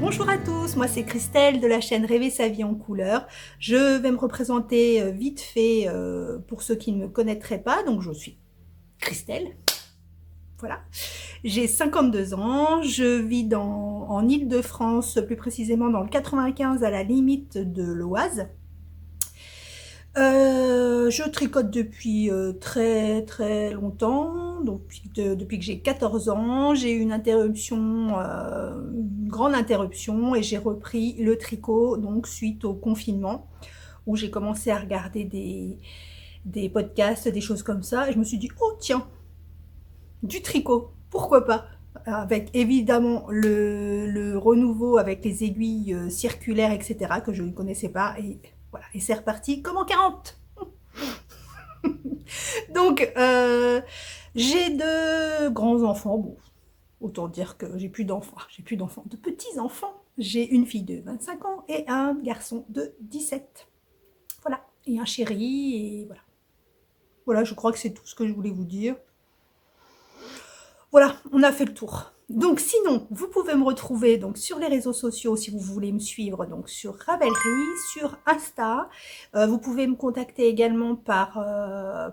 Bonjour à tous, moi c'est Christelle de la chaîne Rêver sa vie en couleur. Je vais me représenter vite fait pour ceux qui ne me connaîtraient pas. Donc je suis Christelle, voilà. J'ai 52 ans, je vis en Île-de-France, plus précisément dans le 95 à la limite de l'Oise. Je tricote depuis très longtemps, donc depuis que j'ai 14 ans. J'ai eu une interruption, une grande interruption, et j'ai repris le tricot donc suite au confinement, où j'ai commencé à regarder des podcasts, des choses comme ça, et je me suis dit, oh tiens, du tricot, pourquoi pas? Avec évidemment le renouveau avec les aiguilles circulaires, etc., que je ne connaissais pas, et voilà, et c'est reparti comme en 40. Donc, j'ai de grands enfants. Bon, autant dire que j'ai plus d'enfants, de petits-enfants. J'ai une fille de 25 ans et un garçon de 17. Voilà, et un chéri, et voilà. Voilà, je crois que c'est tout ce que je voulais vous dire. Voilà, on a fait le tour. Donc sinon, vous pouvez me retrouver donc sur les réseaux sociaux si vous voulez me suivre, donc sur Ravelry, sur Insta. Vous pouvez me contacter également par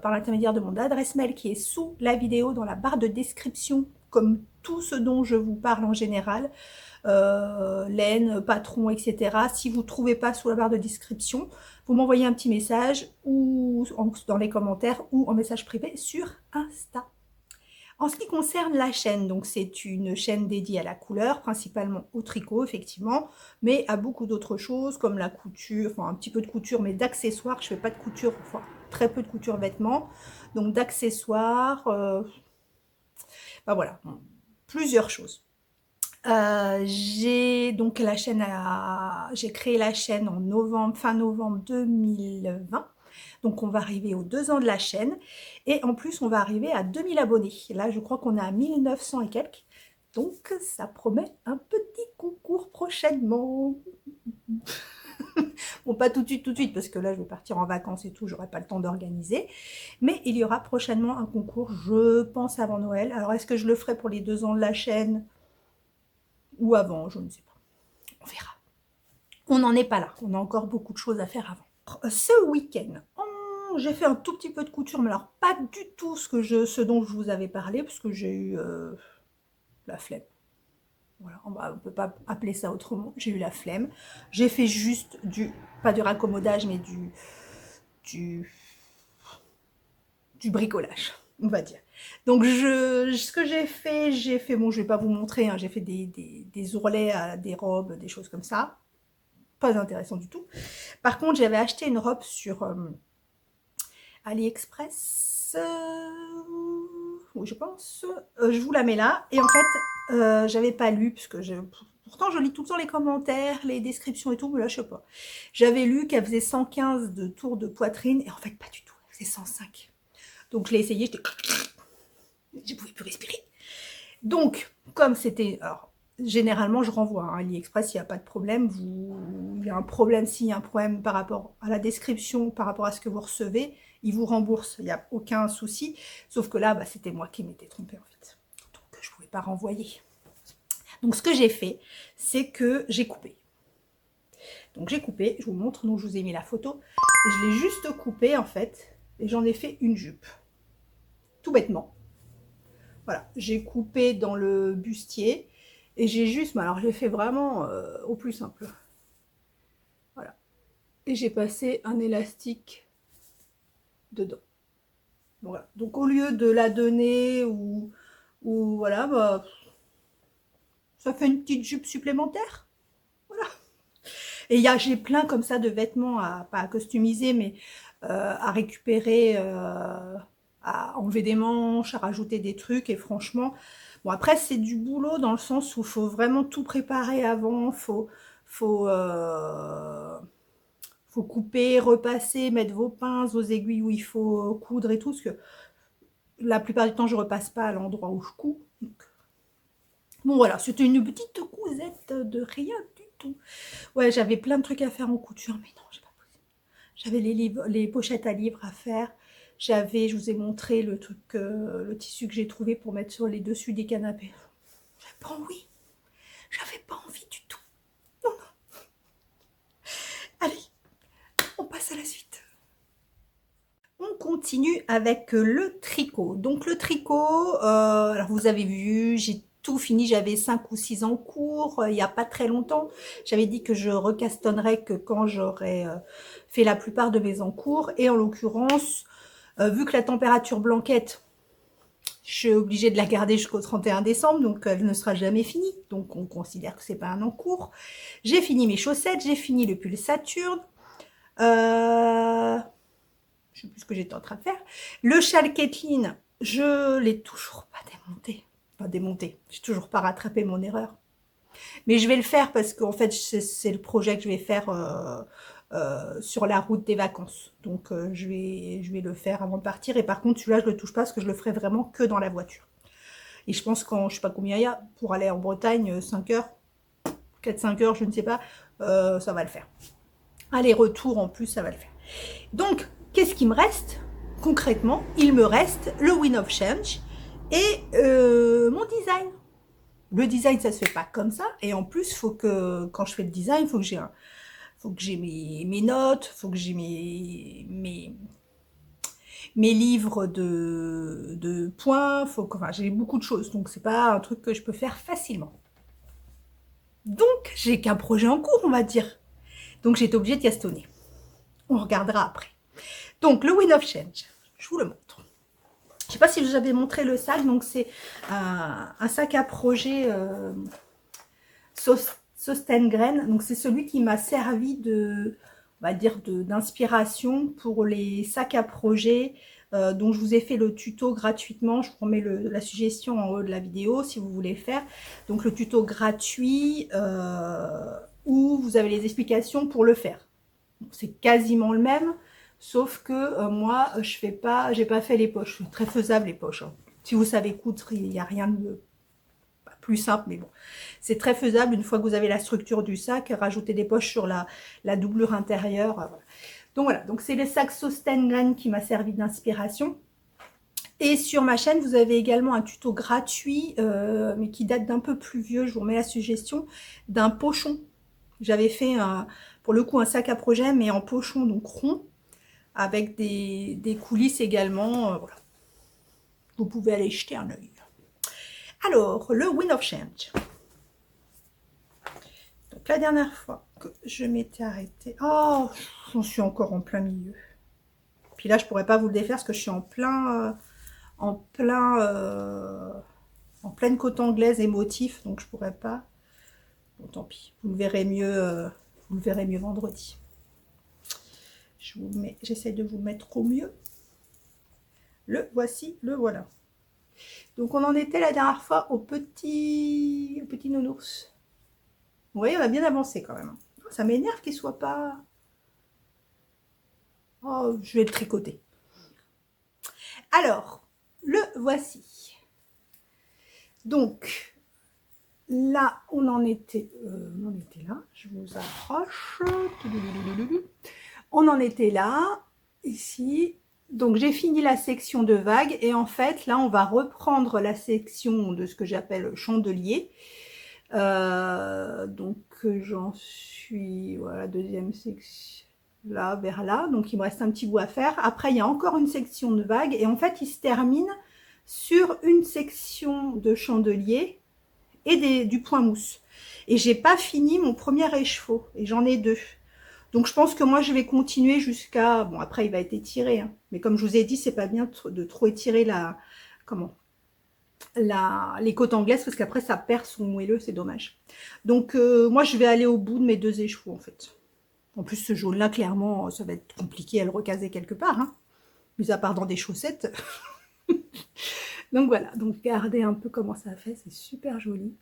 l'intermédiaire de mon adresse mail qui est sous la vidéo dans la barre de description, comme tout ce dont je vous parle en général. Laine, patron, etc. Si vous ne trouvez pas sous la barre de description, vous m'envoyez un petit message ou dans les commentaires ou en message privé sur Insta. En ce qui concerne la chaîne, donc c'est une chaîne dédiée à la couleur, principalement au tricot, effectivement, mais à beaucoup d'autres choses, comme la couture, enfin un petit peu de couture, mais d'accessoires. Je fais pas de couture, enfin très peu de couture vêtements, donc d'accessoires, ben voilà, plusieurs choses. J'ai donc la chaîne j'ai créé la chaîne en novembre, fin novembre 2020. Donc on va arriver aux 2 ans de la chaîne, et en plus on va arriver à 2000 abonnés. Là je crois qu'on est à 1900 et quelques, donc ça promet un petit concours prochainement. Bon, pas tout de suite parce que là je vais partir en vacances et tout, j'aurai pas le temps d'organiser, mais il y aura prochainement un concours, je pense avant Noël. Alors est-ce que je le ferai pour les 2 ans de la chaîne ou avant, je ne sais pas, on verra. On n'en est pas là, on a encore beaucoup de choses à faire avant. Ce week-end, j'ai fait un tout petit peu de couture, mais alors pas du tout ce dont je vous avais parlé, parce que j'ai eu la flemme. Voilà, on ne peut pas appeler ça autrement. J'ai eu la flemme. J'ai fait juste pas du raccommodage, mais du bricolage, on va dire. Donc ce que j'ai fait, bon, je vais pas vous montrer, hein, j'ai fait des ourlets à des robes, des choses comme ça. Pas intéressant du tout. Par contre, j'avais acheté une robe sur AliExpress, oui je pense, je vous la mets là, et en fait, j'avais pas lu, parce que pourtant je lis tout le temps les commentaires, les descriptions et tout, mais là je sais pas. J'avais lu qu'elle faisait 115 de tour de poitrine, et en fait pas du tout, elle faisait 105. Donc je l'ai essayé, je pouvais plus respirer. Donc, comme c'était... Alors, généralement, je renvoie à AliExpress, il n'y a pas de problème. Il y a un problème, s'il y a un problème par rapport à la description, par rapport à ce que vous recevez, ils vous remboursent, il n'y a aucun souci. Sauf que là, bah, c'était moi qui m'étais trompée, en fait. Donc, je ne pouvais pas renvoyer. Donc, ce que j'ai fait, c'est que j'ai coupé. Donc, j'ai coupé, je vous montre, donc je vous ai mis la photo. Et je l'ai juste coupé, en fait, et j'en ai fait une jupe. Tout bêtement. Voilà, j'ai coupé dans le bustier et j'ai juste, alors j'ai fait vraiment au plus simple. Voilà. Et j'ai passé un élastique dedans. Voilà. Donc au lieu de la donner ou voilà, bah, ça fait une petite jupe supplémentaire. Voilà. Et j'ai plein comme ça de vêtements pas à customiser, mais à récupérer, à enlever des manches, à rajouter des trucs. Et franchement, bon après c'est du boulot dans le sens où il faut vraiment tout préparer avant, faut, faut couper, repasser, mettre vos pinces, vos aiguilles où il faut coudre et tout, parce que la plupart du temps je repasse pas à l'endroit où je couds. Donc, bon voilà, c'était une petite cousette de rien du tout. Ouais, j'avais plein de trucs à faire en couture, mais non, j'ai pas possible. J'avais les pochettes à livres à faire. J'avais, je vous ai montré le truc, le tissu que j'ai trouvé pour mettre sur les dessus des canapés. J'avais pas envie. J'avais pas envie du tout. continue avec le tricot. Donc le tricot, alors vous avez vu, j'ai tout fini, j'avais 5 ou 6 en cours, il n'y a pas très longtemps. J'avais dit que je recastonnerais que quand j'aurais fait la plupart de mes encours. Et en l'occurrence, vu que la température blanquette, je suis obligée de la garder jusqu'au 31 décembre, donc elle ne sera jamais finie. Donc on considère que c'est pas un encours. J'ai fini mes chaussettes, j'ai fini le pull Saturne. Je sais plus ce que j'étais en train de faire. Le châle Kathleen, je l'ai toujours pas démonté. Pas démonté. J'ai toujours pas rattrapé mon erreur. Mais je vais le faire parce qu'en fait, c'est le projet que je vais faire sur la route des vacances. Donc, je vais le faire avant de partir. Et par contre, celui-là, je le touche pas parce que je le ferai vraiment que dans la voiture. Et je pense qu'en, je sais pas combien il y a, pour aller en Bretagne, 5 heures, 4-5 heures, je ne sais pas, ça va le faire. Aller-retour en plus, ça va le faire. Donc, qu'est-ce qui me reste? Concrètement, il me reste le Wind of Change et mon design. Le design, ça se fait pas comme ça. Et en plus, faut que quand je fais le design, faut que j'ai mes notes, faut que j'ai mes livres de points, enfin, j'ai beaucoup de choses. Donc, c'est pas un truc que je peux faire facilement. Donc, j'ai qu'un projet en cours, on va dire. Donc, j'ai été obligée de gastonner. On regardera après. Donc, le Wind of Change, je vous le montre. Je ne sais pas si je vous avais montré le sac. Donc, c'est un sac à projet Sostengren. Donc, c'est celui qui m'a servi de, on va dire, d'inspiration pour les sacs à projet. Donc, je vous ai fait le tuto gratuitement. Je vous remets la suggestion en haut de la vidéo si vous voulez faire. Donc, le tuto gratuit où vous avez les explications pour le faire. C'est quasiment le même. Sauf que moi, j'ai pas fait les poches. C'est très faisable les poches. Hein. Si vous savez coudre, il n'y a rien de plus simple, mais bon. C'est très faisable une fois que vous avez la structure du sac. Rajouter des poches sur la doublure intérieure. Voilà. Donc voilà, donc c'est le sac Sostengren qui m'a servi d'inspiration. Et sur ma chaîne, vous avez également un tuto gratuit, mais qui date d'un peu plus vieux. Je vous remets la suggestion d'un pochon. J'avais fait, pour le coup, un sac à projet, mais en pochon, donc rond. Avec des coulisses également. Voilà. Vous pouvez aller jeter un œil. Alors, le Wind of Change. Donc, la dernière fois que je m'étais arrêtée... Oh, j'en suis encore en plein milieu. Puis là, je pourrais pas vous le défaire parce que je suis en pleine côte anglaise et motif. Donc, je pourrais pas... Bon, tant pis. Vous le verrez mieux vendredi. J'essaie de vous mettre au mieux. Le voici, le voilà. Donc on en était la dernière fois au petit nounours. Vous voyez, on a bien avancé quand même. Ça m'énerve qu'il soit pas... Oh, je vais le tricoter. Alors, le voici. Donc, là, on en était là. Je vous approche. On en était là, ici. Donc, j'ai fini la section de vagues. Et en fait, là, on va reprendre la section de ce que j'appelle chandelier. Donc, j'en suis... Voilà, deuxième section. Là, vers là. Donc, il me reste un petit bout à faire. Après, il y a encore une section de vagues. Et en fait, il se termine sur une section de chandelier et du point mousse. Et j'ai pas fini mon premier écheveau. Et j'en ai 2. Donc, je pense que moi, je vais continuer jusqu'à... Bon, après, il va être étiré. Hein. Mais comme je vous ai dit, c'est pas bien de trop étirer les côtes anglaises, parce qu'après, ça perd son moelleux, c'est dommage. Donc, moi, je vais aller au bout de mes 2 écheveaux, en fait. En plus, ce jaune-là, clairement, ça va être compliqué à le recaser quelque part. Hein. Mis à part dans des chaussettes. Donc, voilà. Donc, regardez un peu comment ça fait. C'est super joli.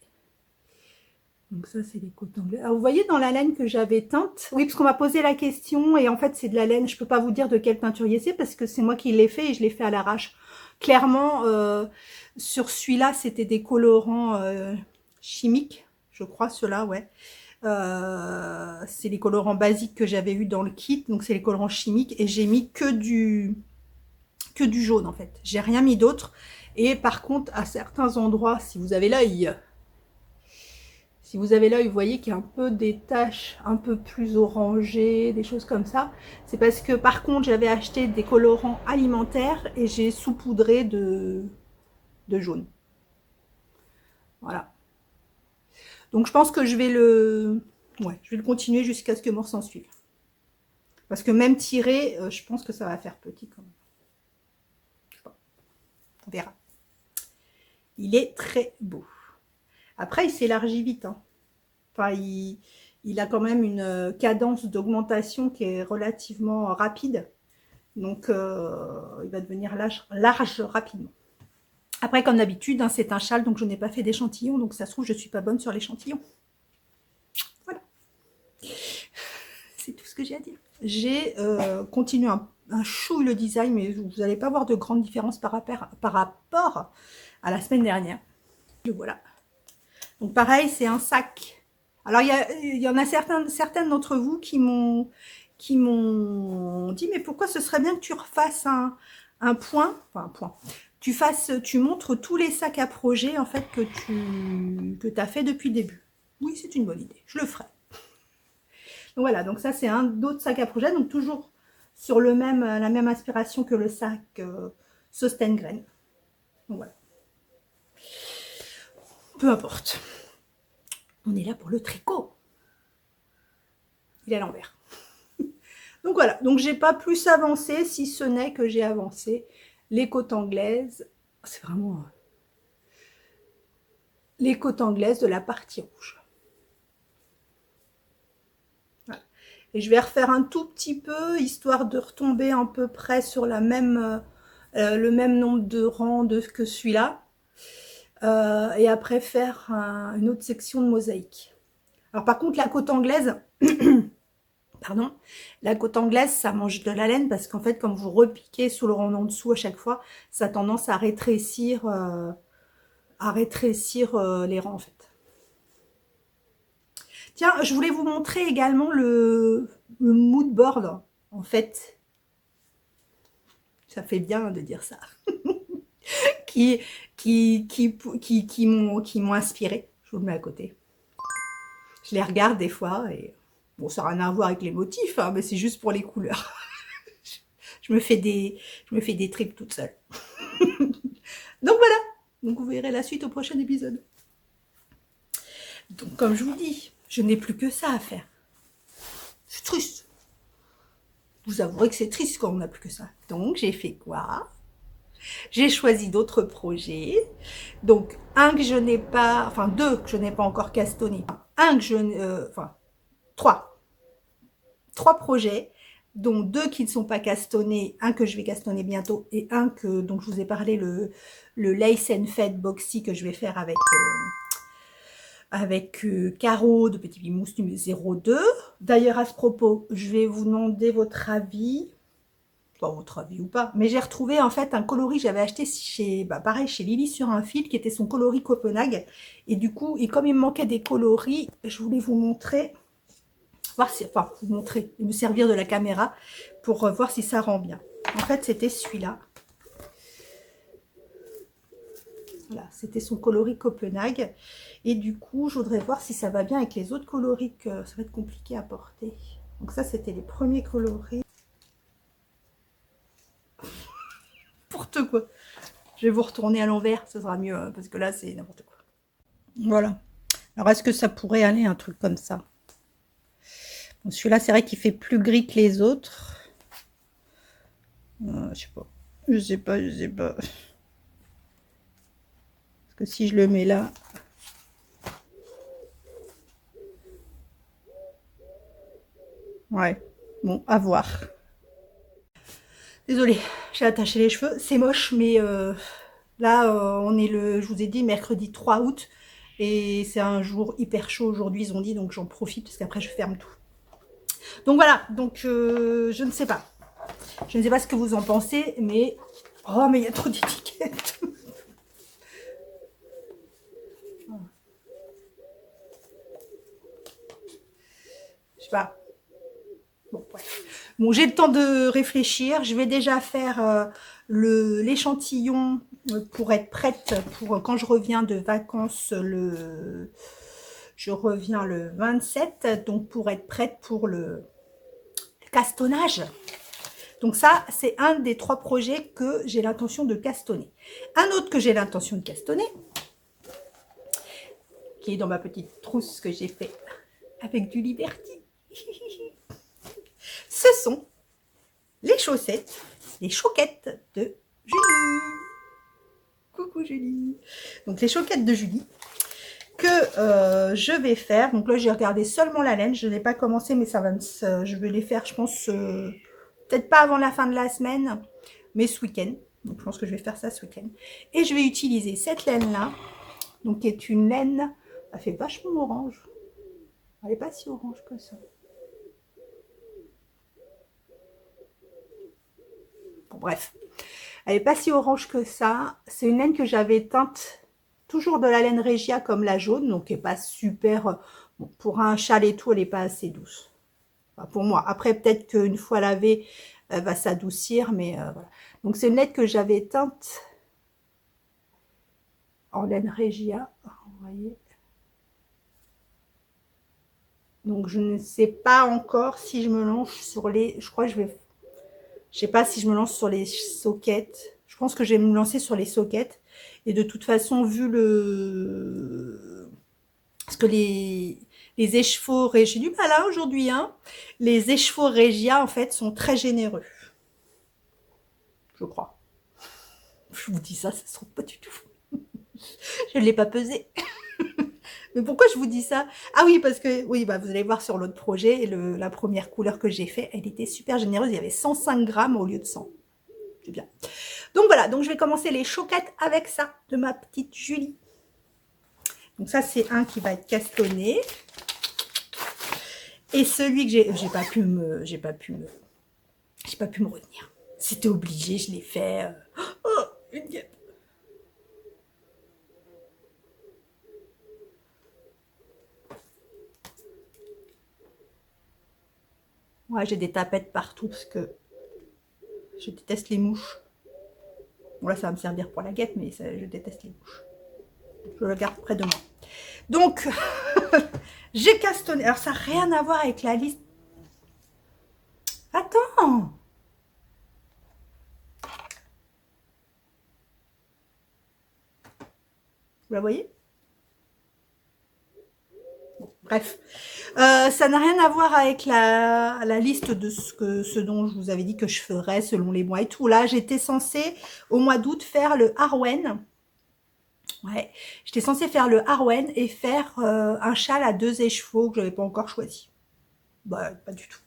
Donc ça, c'est les côtes anglaises. Alors, vous voyez dans la laine que j'avais teinte? Oui, parce qu'on m'a posé la question, et en fait, c'est de la laine. Je peux pas vous dire de quel teinturier c'est, parce que c'est moi qui l'ai fait, et je l'ai fait à l'arrache. Clairement, sur celui-là, c'était des colorants chimiques, je crois, ceux-là, ouais. C'est les colorants basiques que j'avais eu dans le kit, donc c'est les colorants chimiques, et j'ai mis que du jaune, en fait. J'ai rien mis d'autre. Et par contre, à certains endroits, si vous avez l'œil... Si vous avez l'œil, vous voyez qu'il y a un peu des taches un peu plus orangées, des choses comme ça. C'est parce que par contre, j'avais acheté des colorants alimentaires et j'ai saupoudré de jaune. Voilà. Donc je pense que je vais le continuer jusqu'à ce que mort s'en suive. Parce que même tiré, je pense que ça va faire petit quand même. Je sais pas. On verra. Il est très beau. Après, il s'élargit vite. Hein. Enfin, il a quand même une cadence d'augmentation qui est relativement rapide. Donc, il va devenir large rapidement. Après, comme d'habitude, hein, c'est un châle, donc je n'ai pas fait d'échantillon. Donc, ça se trouve, je ne suis pas bonne sur l'échantillon. Voilà. C'est tout ce que j'ai à dire. J'ai continué un chouille le design, mais vous n'allez pas voir de grande différence par rapport à la semaine dernière. Et voilà. Donc pareil, c'est un sac. Alors il y en a certaines d'entre vous qui m'ont dit mais pourquoi ce serait bien que tu refasses un point, enfin un point. Tu montres tous les sacs à projet en fait que tu as fait depuis le début. Oui, c'est une bonne idée. Je le ferai. Donc voilà, donc ça c'est un d'autres sacs à projet, donc toujours sur la même inspiration que le sac Sostengren. Donc voilà. Peu importe. On est là pour le tricot. Il est à l'envers. Donc voilà, donc j'ai pas plus avancé, si ce n'est que j'ai avancé les côtes anglaises. C'est vraiment les côtes anglaises de la partie rouge. Voilà. Et je vais refaire un tout petit peu, histoire de retomber à peu près sur le même nombre de rangs que celui-là. Et après faire une autre section de mosaïque. Alors par contre, la côte anglaise, pardon, la côte anglaise, ça mange de la laine parce qu'en fait, comme vous repiquez sous le rang en dessous à chaque fois, ça a tendance à rétrécir les rangs en fait. Tiens, je voulais vous montrer également le mood board. En fait, ça fait bien de dire ça. qui m'ont inspiré. Je vous le mets à côté. Je les regarde des fois et bon, ça n'a rien à voir avec les motifs, hein, mais c'est juste pour les couleurs. je me fais des tripes toute seule. Donc voilà. Donc vous verrez la suite au prochain épisode. Donc comme je vous dis, je n'ai plus que ça à faire. C'est triste. Vous avouerez que c'est triste quand on n'a plus que ça. Donc j'ai fait quoi? J'ai choisi d'autres projets. Donc, un que je n'ai pas, enfin deux que je n'ai pas encore castoné. Un que je, enfin, trois projets, dont deux qui ne sont pas castonnés, un que je vais castonner bientôt et un que, dont je vous ai parlé, le Lace and Fed Boxy que je vais faire avec Caro de Petit Pimousse numéro 02. D'ailleurs, à ce propos, je vais vous demander votre avis. Pas votre avis ou pas, mais j'ai retrouvé en fait un coloris, j'avais acheté chez, pareil, chez Lily sur un fil, qui était son coloris Copenhague, et du coup, et comme il me manquait des coloris, je voulais vous montrer, et me servir de la caméra, pour voir si ça rend bien. En fait, c'était celui-là. Voilà, c'était son coloris Copenhague, et du coup, je voudrais voir si ça va bien avec les autres coloris, que ça va être compliqué à porter. Donc ça, c'était les premiers coloris. N'importe quoi. Je vais vous retourner à l'envers, ce sera mieux, hein, parce que là, c'est n'importe quoi. Voilà. Alors, est-ce que ça pourrait aller, un truc comme ça? Bon, celui-là, c'est vrai qu'il fait plus gris que les autres. Je sais pas. Je sais pas. Parce que si je le mets là... Ouais. Bon, à voir. Désolée, j'ai attaché les cheveux. C'est moche, mais là, on est je vous ai dit, mercredi 3 août. Et c'est un jour hyper chaud aujourd'hui, ils ont dit. Donc, j'en profite parce qu'après, je ferme tout. Donc, voilà. Donc, je ne sais pas. Je ne sais pas ce que vous en pensez, mais... Oh, mais il y a trop d'étiquettes. Je sais pas. Bon, ouais. Bon, j'ai le temps de réfléchir. Je vais déjà faire l'échantillon pour être prête pour quand je reviens de vacances Je reviens le 27, donc pour être prête pour le castonnage. Donc ça, c'est un des 3 projets que j'ai l'intention de castonner. Un autre que j'ai l'intention de castonner, qui est dans ma petite trousse que j'ai fait avec du Liberty, ce sont les chaussettes, les choquettes de Julie. Coucou Julie. Donc les choquettes de Julie que je vais faire. Donc là, j'ai regardé seulement la laine. Je n'ai pas commencé, mais ça va je vais les faire, je pense, peut-être pas avant la fin de la semaine, mais ce week-end. Donc je pense que je vais faire ça ce week-end. Et je vais utiliser cette laine-là, donc qui est une laine, elle fait vachement orange. Elle n'est pas si orange que ça. Bon, bref. Elle n'est pas si orange que ça. C'est une laine que j'avais teinte toujours de la laine Regia comme la jaune, donc qui n'est pas super... Bon, pour un châle et tout, elle n'est pas assez douce. Enfin, pour moi. Après, peut-être qu'une fois lavée, elle va s'adoucir, mais voilà. Donc, c'est une laine que j'avais teinte en laine Regia. Vous voyez. Donc, je ne sais pas encore si je me lance sur les... Je crois que je vais... Je sais pas si je me lance sur les soquettes. Je pense que je vais me lancer sur les soquettes. Et de toute façon, vu le... Parce que les écheveaux Regia... J'ai du mal aujourd'hui, hein. Les écheveaux Regia, en fait, sont très généreux. Je crois. Je vous dis ça, ça se trouve pas du tout. Je ne l'ai pas pesé. Mais pourquoi je vous dis ça? Ah oui, parce que, oui, bah, vous allez voir sur l'autre projet, la première couleur que j'ai fait, elle était super généreuse. Il y avait 105 grammes au lieu de 100. C'est bien. Donc voilà, donc je vais commencer les choquettes avec ça, de ma petite Julie. Donc ça, c'est un qui va être castonné. Et celui que j'ai pas pu me retenir. C'était obligé, je l'ai fait. Oh, une guêpe. Ouais, j'ai des tapettes partout parce que je déteste les mouches. Bon là, ça va me servir pour la guêpe, mais ça, je déteste les mouches. Je le garde près de moi. Donc, j'ai castonné. Alors, ça n'a rien à voir avec la liste. Attends. Vous la voyez? Bon, bref. Ça n'a rien à voir avec la liste de ce dont je vous avais dit que je ferais selon les mois et tout. Là, j'étais censée, au mois d'août, faire le Harwen. Ouais, j'étais censée faire le Harwen et faire un châle à 2 écheveaux que je n'avais pas encore choisi. Bah, pas du tout.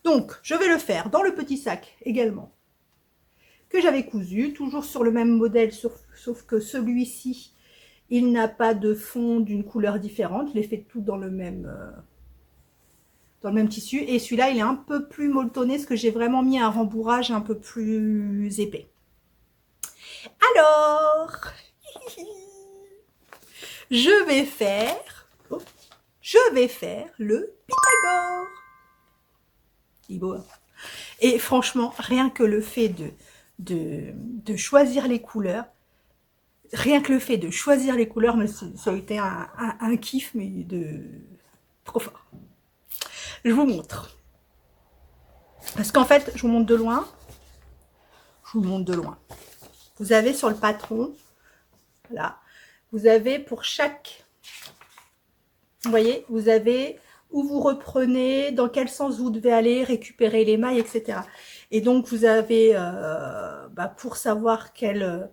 Donc, je vais le faire dans le petit sac également, que j'avais cousu, toujours sur le même modèle, sauf que celui-ci, il n'a pas de fond d'une couleur différente. Je l'ai fait tout dans le même tissu. Et celui-là, il est un peu plus molletonné, parce que j'ai vraiment mis un rembourrage un peu plus épais. Alors, je vais faire le Pythagore. Il est beau, hein. Et franchement, rien que le fait de choisir les couleurs, rien que le fait de choisir les couleurs, ça a été un kiff, mais trop fort. Je vous montre. Parce qu'en fait, je vous montre de loin. Vous avez sur le patron, là, vous avez pour chaque... Vous voyez, vous avez où vous reprenez, dans quel sens vous devez aller, récupérer les mailles, etc. Et donc, vous avez, pour savoir quel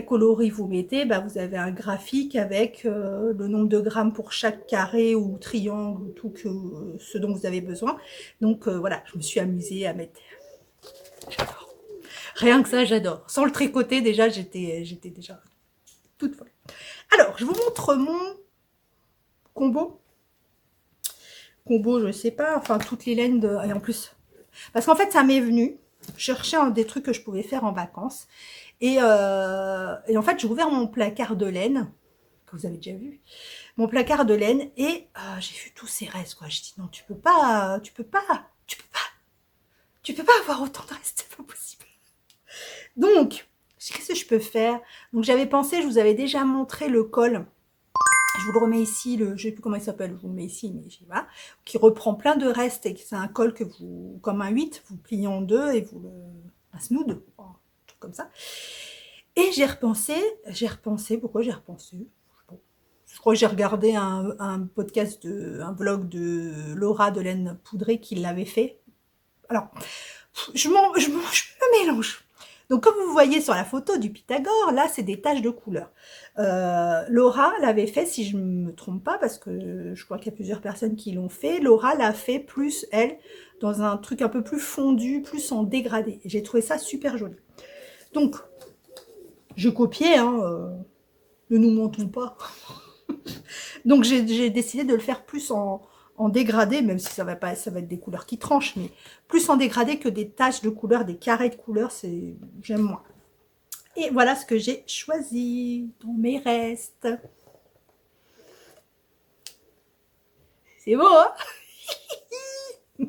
coloris vous mettez, vous avez un graphique avec le nombre de grammes pour chaque carré ou triangle, ou tout ce dont vous avez besoin. Donc, voilà, je me suis amusée à mettre... J'adore. Rien que ça, j'adore. Sans le tricoter, déjà, j'étais déjà toute folle. Alors, je vous montre mon combo. Je sais pas, enfin, toutes les laines de... Et en plus, parce qu'en fait, ça m'est venu. Je cherchais des trucs que je pouvais faire en vacances. Et en fait, j'ai ouvert mon placard de laine, que vous avez déjà vu. Mon placard de laine, et j'ai vu tous ces restes, quoi. Je dis, non, tu peux pas avoir autant de restes, c'est pas possible. Donc, qu'est-ce que je peux faire? Donc, j'avais pensé, je vous avais déjà montré le col Je vous le remets ici, je ne sais plus comment il s'appelle, je vous le mets ici, mais voilà, qui reprend plein de restes et c'est un col que vous, comme un 8, vous pliez en deux et vous le, un snood, un truc comme ça. Et j'ai repensé, pourquoi j'ai repensé? Bon, je crois que j'ai regardé un podcast, un vlog de Laura de Laine Poudrée qui l'avait fait. Alors, je me mélange. Donc, comme vous voyez sur la photo du Pythagore, là, c'est des taches de couleur. Laura l'avait fait, si je ne me trompe pas, parce que je crois qu'il y a plusieurs personnes qui l'ont fait. Laura l'a fait plus, elle, dans un truc un peu plus fondu, plus en dégradé. J'ai trouvé ça super joli. Donc, je copiais, hein, ne nous mentons pas. Donc, j'ai décidé de le faire plus en dégradé, même si ça va être des couleurs qui tranchent, mais plus en dégradé que des taches de couleur, des carrés de couleur, j'aime moins. Et voilà ce que j'ai choisi dans mes restes. C'est beau, hein?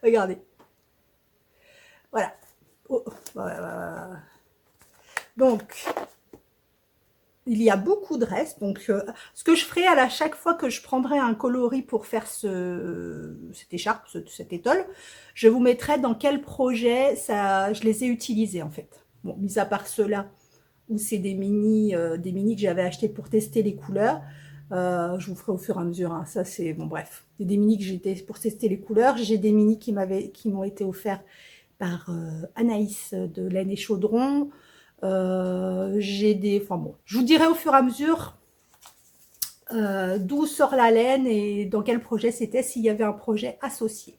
Regardez. Voilà. Oh, voilà. Donc, il y a beaucoup de restes. Donc, ce que je ferai à chaque fois que je prendrai un coloris pour faire cette écharpe, cette étole, je vous mettrai dans quel projet je les ai utilisés en fait. Bon, mis à part ceux-là, où c'est des mini que j'avais acheté pour tester les couleurs. Je vous ferai au fur et à mesure. Hein. Ça, c'est bon, bref. C'est des mini que j'étais pour tester les couleurs. J'ai des mini qui m'ont été offerts par Anaïs de Laine et Chaudron. J'ai des, enfin bon, je vous dirai au fur et à mesure d'où sort la laine et dans quel projet c'était, s'il y avait un projet associé.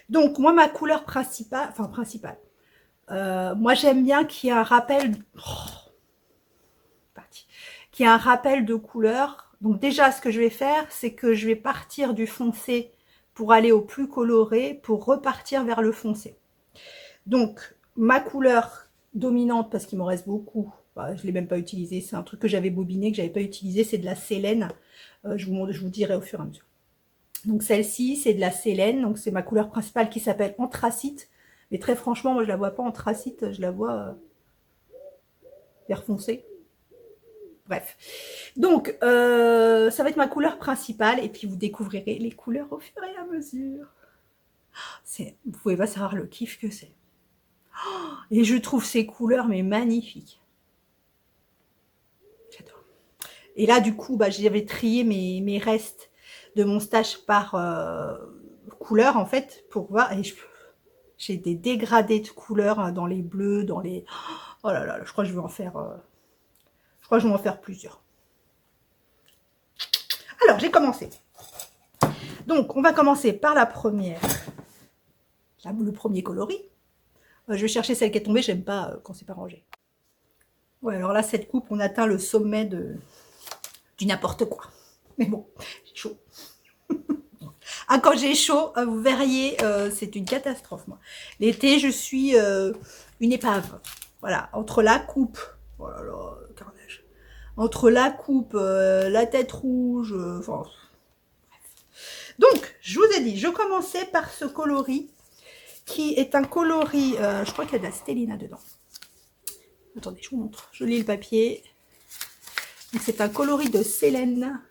Donc moi, ma couleur principale, moi j'aime bien qu'il y ait un rappel, qu'il y ait un rappel de couleur. Donc déjà, ce que je vais faire, c'est que je vais partir du foncé pour aller au plus coloré, pour repartir vers le foncé. Donc ma couleur dominante, parce qu'il m'en reste beaucoup, je ne l'ai même pas utilisé, c'est un truc que j'avais bobiné, que j'avais pas utilisé, c'est de la Sélène. Je vous dirai au fur et à mesure. Donc celle-ci, c'est de la Sélène, donc c'est ma couleur principale qui s'appelle Anthracite. Mais très franchement, moi je la vois pas Anthracite, je la vois vert foncé. Bref. Donc, ça va être ma couleur principale, et puis vous découvrirez les couleurs au fur et à mesure. Vous pouvez pas savoir le kiff que c'est. Et je trouve ces couleurs mais magnifiques. J'adore. Et là, du coup, j'avais trié mes restes de mon stage par couleur, en fait, pour voir. Et j'ai des dégradés de couleurs dans les bleus, dans les... Oh là là, je crois que je vais en faire... je crois que je vais en faire plusieurs. Alors, j'ai commencé. Donc, on va commencer par la première. Le premier coloris. Je vais chercher celle qui est tombée, j'aime pas quand c'est pas rangé. Ouais, alors là, cette coupe, on atteint le sommet du n'importe quoi. Mais bon, j'ai chaud. Ah, quand j'ai chaud, vous verriez, c'est une catastrophe, moi. L'été, je suis une épave. Voilà, entre la coupe, oh là là, carnage. Entre la coupe, la tête rouge, enfin... bref. Donc, je vous ai dit, je commençais par ce coloris, qui est un coloris, je crois qu'il y a de la stélina dedans. Attendez, je vous montre. Je lis le papier. C'est un coloris de Sélène.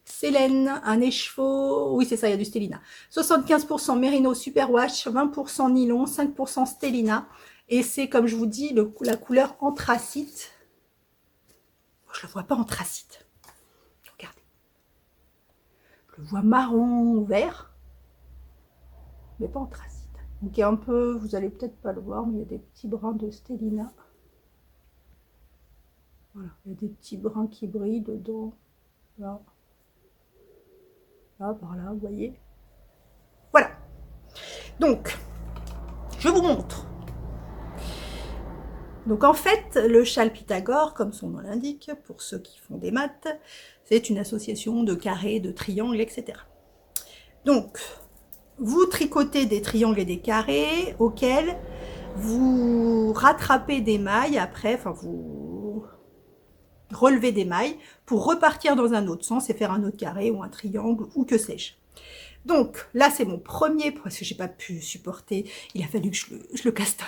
Sélène, un écheveau. Oui, c'est ça, il y a du stélina. 75% mérino superwash, 20% nylon, 5% stélina. Et c'est, comme je vous dis, la couleur anthracite. Je ne la vois pas anthracite. Regardez. Je le vois marron ou vert. Mais pas anthracite. Donc il y a un peu, vous allez peut-être pas le voir, mais il y a des petits brins de stélina. Voilà, il y a des petits brins qui brillent dedans. Là. Là, par là, vous voyez. Voilà. Donc, je vous montre. Donc en fait, le châle Pythagore, comme son nom l'indique, pour ceux qui font des maths, c'est une association de carrés, de triangles, etc. Donc, vous tricotez des triangles et des carrés auxquels vous rattrapez des mailles après, enfin vous relevez des mailles pour repartir dans un autre sens et faire un autre carré ou un triangle ou que sais-je. Donc là c'est mon premier, parce que j'ai pas pu supporter, il a fallu que je le castanne.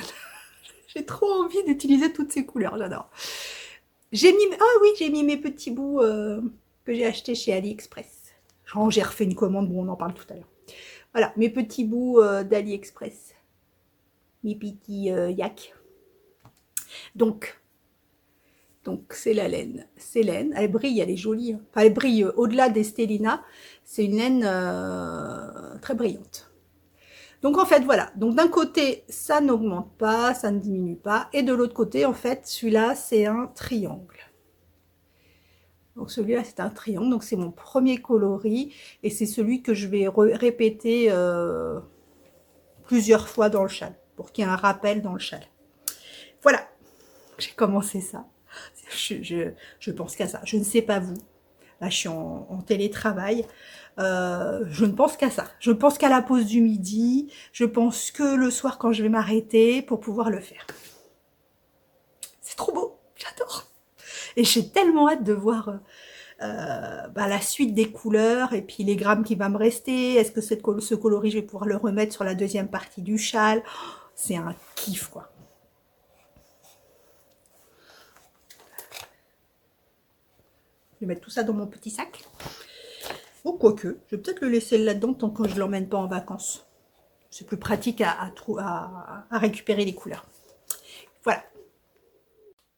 J'ai trop envie d'utiliser toutes ces couleurs, j'adore. Ah oui, j'ai mis mes petits bouts que j'ai achetés chez AliExpress. Genre, j'ai refait une commande, bon, on en parle tout à l'heure. Voilà, mes petits bouts d'AliExpress. Mes petits yak. Donc, donc c'est la laine. C'est laine. Elle brille, elle est jolie. Enfin, elle brille au-delà des Stellina. C'est une laine très brillante. Donc en fait, voilà. Donc d'un côté, ça n'augmente pas, ça ne diminue pas. Et de l'autre côté, en fait, celui-là, c'est un triangle. Donc celui-là, c'est un triangle. Donc c'est mon premier coloris. Et c'est celui que je vais répéter plusieurs fois dans le châle. Pour qu'il y ait un rappel dans le châle. Voilà. J'ai commencé ça. Je pense qu'à ça. Je ne sais pas vous. Là, je suis en télétravail. Je ne pense qu'à ça. Je pense qu'à la pause du midi. Je pense que le soir quand je vais m'arrêter pour pouvoir le faire. C'est trop beau. J'adore. Et j'ai tellement hâte de voir la suite des couleurs et puis les grammes qui va me rester. Est-ce que ce coloris, je vais pouvoir le remettre sur la deuxième partie du châle? C'est un kiff, quoi. Je vais mettre tout ça dans mon petit sac. Oh, quoique, je vais peut-être le laisser là-dedans tant que je ne l'emmène pas en vacances. C'est plus pratique à récupérer les couleurs. Voilà.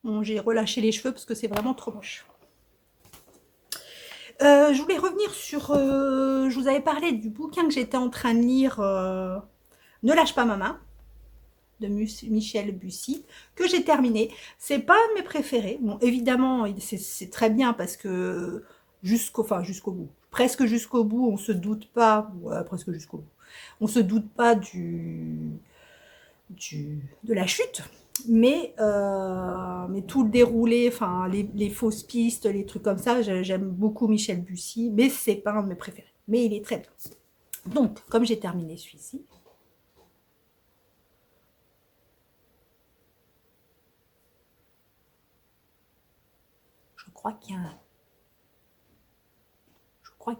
Bon, j'ai relâché les cheveux parce que c'est vraiment trop moche. Je voulais revenir sur... je vous avais parlé du bouquin que j'étais en train de lire, Ne lâche pas ma main, de Michel Bussy, que j'ai terminé. C'est pas un de mes préférés. Bon, évidemment, c'est très bien parce que jusqu'au bout, presque jusqu'au bout, on se doute pas, ouais, presque jusqu'au bout, on se doute pas de la chute, mais tout le déroulé, enfin les fausses pistes, les trucs comme ça, j'aime beaucoup Michel Bussy, mais c'est pas un de mes préférés. Mais il est très bien. Donc, comme j'ai terminé celui-ci, je crois qu'il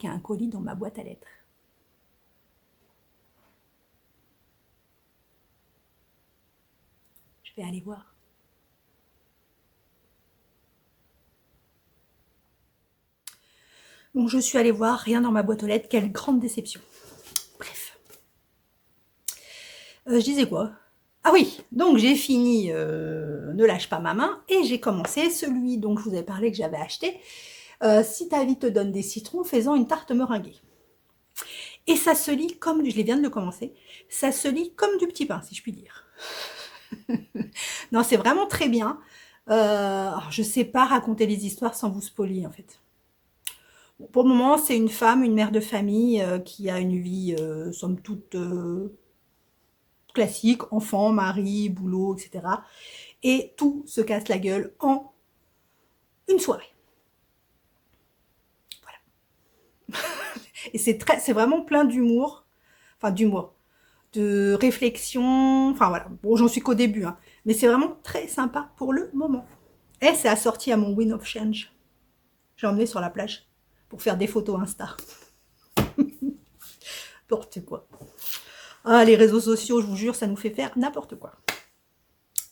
y a un colis dans ma boîte à lettres. Je vais aller voir. Bon, je suis allée voir, rien dans ma boîte aux lettres, quelle grande déception. Bref. Je disais quoi? Ah oui, donc j'ai fini Ne lâche pas ma main et j'ai commencé celui dont je vous ai parlé que j'avais acheté. Si ta vie te donne des citrons, fais-en une tarte meringuée. Et ça se lit comme, je viens de le commencer, ça se lit comme du petit pain, si je puis dire. Non, c'est vraiment très bien. Je sais pas raconter les histoires sans vous spoiler, en fait. Bon, pour le moment, c'est une femme, une mère de famille qui a une vie, somme toute, classique, enfant, mari, boulot, etc. Et tout se casse la gueule en une soirée. Voilà. Et c'est vraiment plein d'humour, enfin d'humour, de réflexion, enfin voilà. Bon, j'en suis qu'au début, hein, mais c'est vraiment très sympa pour le moment. Et c'est assorti à mon Win of Change. J'ai emmené sur la plage pour faire des photos Insta. N'importe quoi. Ah, les réseaux sociaux, je vous jure, ça nous fait faire n'importe quoi.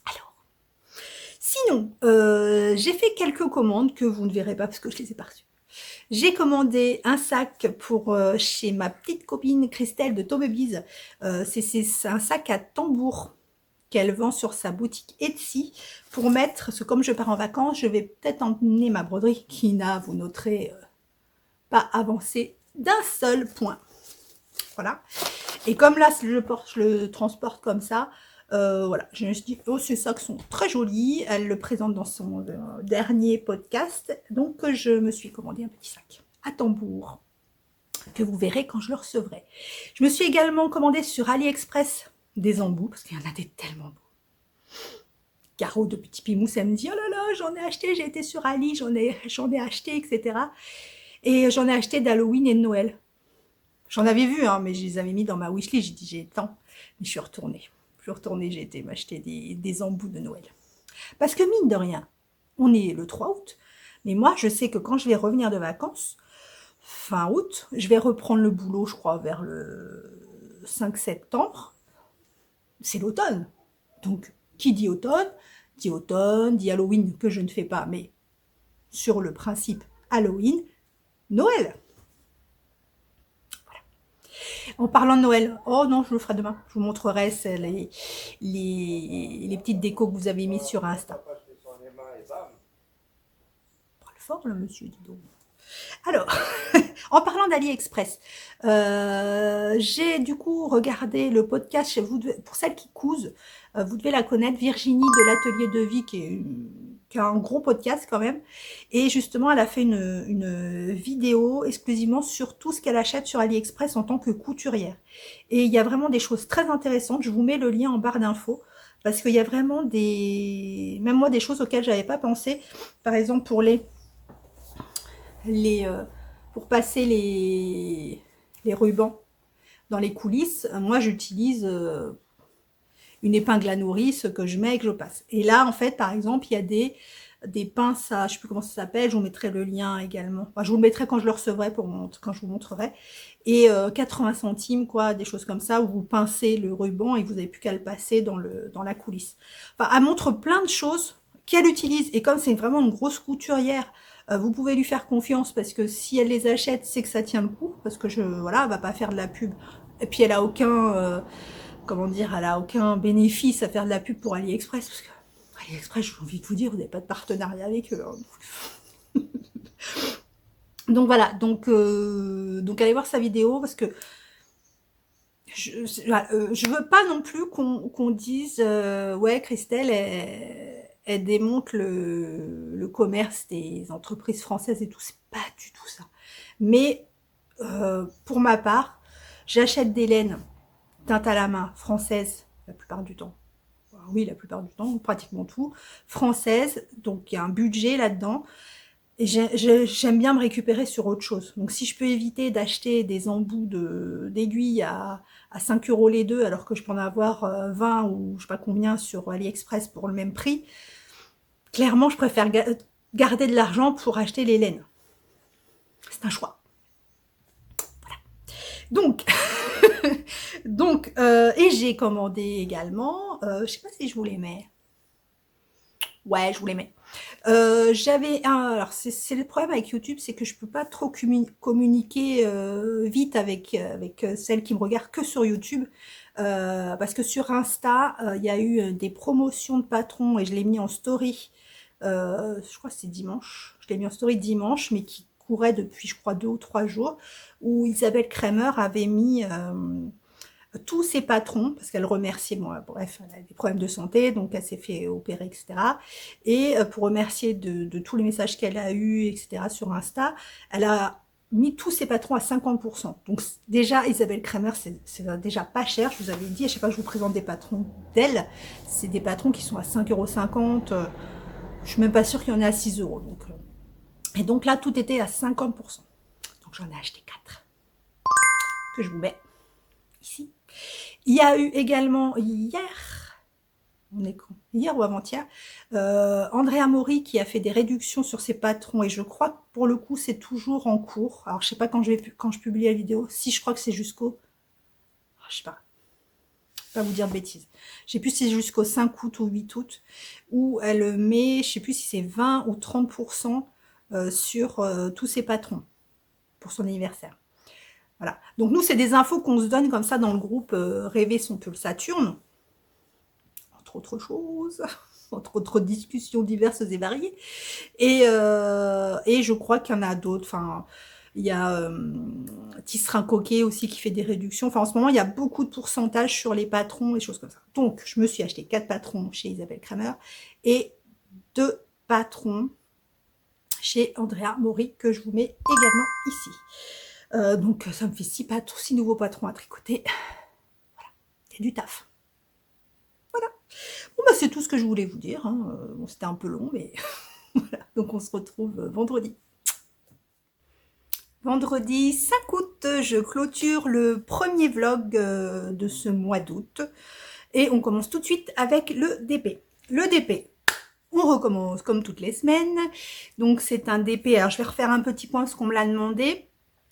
Alors, sinon, j'ai fait quelques commandes que vous ne verrez pas parce que je les ai pas reçues. J'ai commandé un sac pour chez ma petite copine Christelle de Tomebiz. C'est un sac à tambour qu'elle vend sur sa boutique Etsy pour mettre, parce que comme je pars en vacances, je vais peut-être emmener ma broderie qui n'a, vous noterez, pas avancé d'un seul point. Voilà. Et comme là, je le transporte comme ça, voilà, je me suis dit, oh, ces sacs sont très jolis. Elle le présente dans son dernier podcast. Donc, je me suis commandé un petit sac à tambour que vous verrez quand je le recevrai. Je me suis également commandé sur AliExpress des embouts, parce qu'il y en a des tellement beaux. Caro de Petit Pimousse, elle me dit, oh là là, j'en ai acheté, j'ai été sur Ali, j'en ai acheté, etc. Et j'en ai acheté d'Halloween et de Noël. J'en avais vu, hein, mais je les avais mis dans ma wishlist. J'ai dit, j'ai le temps. Mais je suis retournée. J'ai été m'acheter des embouts de Noël. Parce que mine de rien, on est le 3 août. Mais moi, je sais que quand je vais revenir de vacances, fin août, je vais reprendre le boulot, je crois, vers le 5 septembre. C'est l'automne. Donc, qui dit automne, dit Halloween, que je ne fais pas, mais sur le principe Halloween, Noël. En parlant de Noël, oh non, je le ferai demain. Je vous montrerai les petites décos que vous avez mis sur Insta. Parle fort, le monsieur, dis donc. Alors, en parlant d'AliExpress, j'ai du coup regardé le podcast, pour celles qui cousent, vous devez la connaître, Virginie de l'Atelier de Vie, qui a un gros podcast quand même. Et justement, elle a fait une vidéo exclusivement sur tout ce qu'elle achète sur AliExpress en tant que couturière. Et il y a vraiment des choses très intéressantes. Je vous mets le lien en barre d'infos. Parce qu'il y a vraiment même moi, des choses auxquelles j'avais pas pensé. Par exemple, pour passer les rubans dans les coulisses, moi j'utilise une épingle à nourrice que je mets et que je passe. Et là, en fait, par exemple, il y a des pinces à, je sais plus comment ça s'appelle, je vous mettrai le lien également. Enfin, je vous le mettrai quand je le recevrai, quand je vous montrerai. Et 80 centimes, quoi, des choses comme ça, où vous pincez le ruban et vous n'avez plus qu'à le passer dans la coulisse. Enfin, elle montre plein de choses qu'elle utilise. Et comme c'est vraiment une grosse couturière, vous pouvez lui faire confiance parce que si elle les achète, c'est que ça tient le coup. Parce que voilà, elle va pas faire de la pub. Et puis elle a aucun, comment dire, elle a aucun bénéfice à faire de la pub pour AliExpress. Parce que AliExpress, j'ai envie de vous dire, vous n'avez pas de partenariat avec eux. Hein. Donc voilà, donc allez voir sa vidéo parce que je veux pas non plus qu'on dise ouais, Christelle, elle démonte le commerce des entreprises françaises et tout. C'est pas du tout ça. Mais pour ma part, j'achète des laines teinte à la main françaises la plupart du temps. Oui, la plupart du temps, pratiquement tout. Françaises, donc il y a un budget là-dedans. Et j'aime bien me récupérer sur autre chose. Donc si je peux éviter d'acheter des embouts d'aiguilles à 5 € les deux, alors que je peux en avoir 20 ou je sais pas combien sur AliExpress pour le même prix, clairement je préfère garder de l'argent pour acheter les laines. C'est un choix. Voilà. Donc, et j'ai commandé également, je sais pas si je vous les mets. Ouais, je vous les mets. Alors c'est le problème avec YouTube, c'est que je peux pas trop communiquer vite avec celles qui me regardent que sur YouTube, parce que sur Insta, il y a eu des promotions de patrons et je l'ai mis en story. Je crois que c'est dimanche. Je l'ai mis en story dimanche, mais qui courait depuis, je crois, 2 ou 3 jours, où Isabelle Kremer avait mis tous ses patrons, parce qu'elle remerciait, moi, bref, elle a des problèmes de santé, donc elle s'est fait opérer, etc. Et pour remercier de tous les messages qu'elle a eus, etc. sur Insta, elle a mis tous ses patrons à 50%. Donc déjà, Isabelle Kremer, c'est déjà pas cher, je vous avais dit, à chaque fois que je vous présente des patrons d'elle, c'est des patrons qui sont à 5,50 €, je suis même pas sûre qu'il y en ait à 6 €. Donc, et donc là, tout était à 50%. Donc j'en ai acheté 4, que je vous mets ici. Il y a eu également hier ou avant-hier, Andrea Mori qui a fait des réductions sur ses patrons et je crois que pour le coup c'est toujours en cours. Alors je sais pas quand je publie la vidéo, si je crois que c'est jusqu'au, je sais pas, je vais pas vous dire de bêtises. Je sais plus si c'est jusqu'au 5 août ou 8 août où elle met, je sais plus si c'est 20 ou 30% sur tous ses patrons pour son anniversaire. Voilà. Donc nous, c'est des infos qu'on se donne comme ça dans le groupe Rêver son Pulsaturne, entre autres choses, entre autres discussions diverses et variées. Et je crois qu'il y en a d'autres. Enfin, il y a Tisserin Coquet aussi qui fait des réductions. Enfin, en ce moment, il y a beaucoup de pourcentages sur les patrons et choses comme ça. Donc, je me suis acheté 4 patrons chez Isabelle Kremer et 2 patrons chez Andrea Mori que je vous mets également ici. Donc ça me fait 6 nouveaux patrons à tricoter. Voilà, c'est du taf. Voilà. Bon bah c'est tout ce que je voulais vous dire. Hein. Bon, c'était un peu long, mais voilà. Donc on se retrouve vendredi. Vendredi 5 août, je clôture le premier vlog de ce mois d'août. Et on commence tout de suite avec le DP. Le DP, on recommence comme toutes les semaines. Donc c'est un DP, alors je vais refaire un petit point parce qu'on me l'a demandé.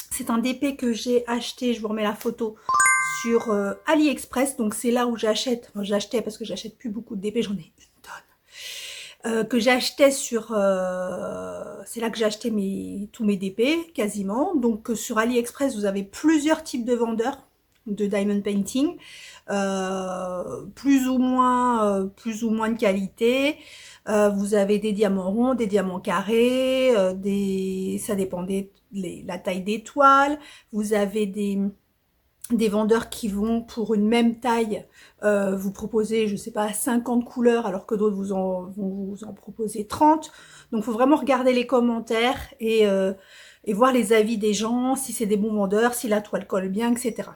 C'est un DP que j'ai acheté, je vous remets la photo, sur AliExpress. Donc c'est là où j'achète, enfin, j'achetais parce que j'achète plus beaucoup de DP, j'en ai une que j'achetais sur... c'est là que j'ai acheté tous mes DP, quasiment. Donc sur AliExpress, vous avez plusieurs types de vendeurs de diamond painting, plus ou moins de qualité. Vous avez des diamants ronds, des diamants carrés, ça dépend la taille des toiles. Vous avez des vendeurs qui vont pour une même taille vous proposer, je sais pas, 50 couleurs alors que d'autres vont vous en proposer 30. Donc il faut vraiment regarder les commentaires et voir les avis des gens, si c'est des bons vendeurs, si la toile colle bien, etc.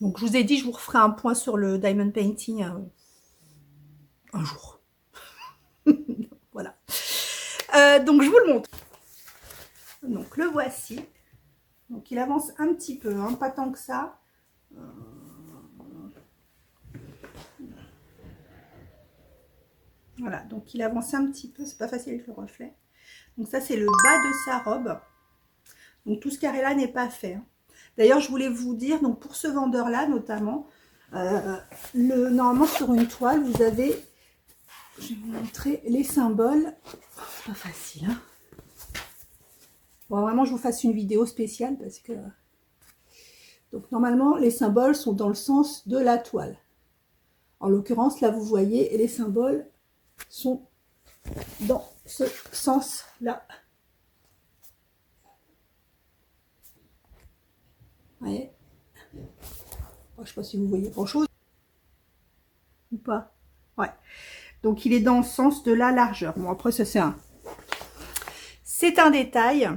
Donc je vous ai dit, je vous referai un point sur le diamond painting un jour. Voilà. Donc je vous le montre. Donc le voici. Donc il avance un petit peu, hein, pas tant que ça. Voilà, donc il avance un petit peu, c'est pas facile avec le reflet. Donc ça c'est le bas de sa robe. Donc tout ce carré là n'est pas fait, hein. D'ailleurs je voulais vous dire, donc pour ce vendeur là notamment, normalement sur une toile vous avez, je vais vous montrer les symboles. C'est pas facile, hein. Bon, vraiment je vous fasse une vidéo spéciale parce que... Donc normalement les symboles sont dans le sens de la toile. En l'occurrence là vous voyez les symboles sont dans ce sens-là. Vous voyez? Je ne sais pas si vous voyez grand-chose ou pas. Ouais. Donc il est dans le sens de la largeur. Bon après ça c'est un détail,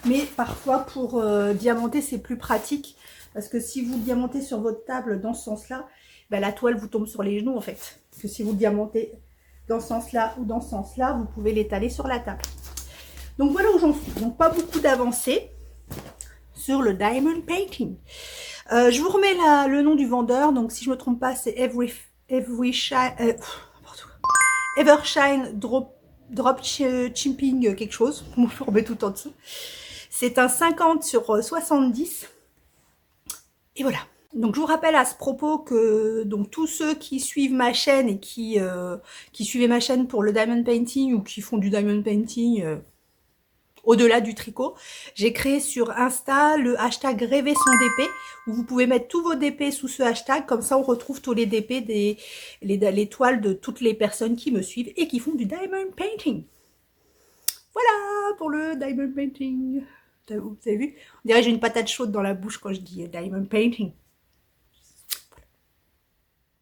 mais parfois pour diamanter c'est plus pratique parce que si vous diamantez sur votre table dans ce sens-là, ben, la toile vous tombe sur les genoux en fait. Parce que si vous diamantez dans ce sens-là ou dans ce sens-là, vous pouvez l'étaler sur la table. Donc voilà où j'en suis. Donc pas beaucoup d'avancées sur le diamond painting. Je vous remets le nom du vendeur. Donc si je me trompe pas, c'est Evershine Drop Chimping quelque chose. Je vous remets tout en dessous. C'est un 50 sur 70. Et voilà. Donc je vous rappelle à ce propos que donc tous ceux qui suivent ma chaîne et qui suivaient ma chaîne pour le diamond painting ou qui font du diamond painting au-delà du tricot, j'ai créé sur Insta le hashtag rêver son DP où vous pouvez mettre tous vos DP sous ce hashtag, comme ça on retrouve tous les DP les toiles de toutes les personnes qui me suivent et qui font du diamond painting. Voilà pour le diamond painting. Vous avez vu? On dirait que j'ai une patate chaude dans la bouche quand je dis diamond painting.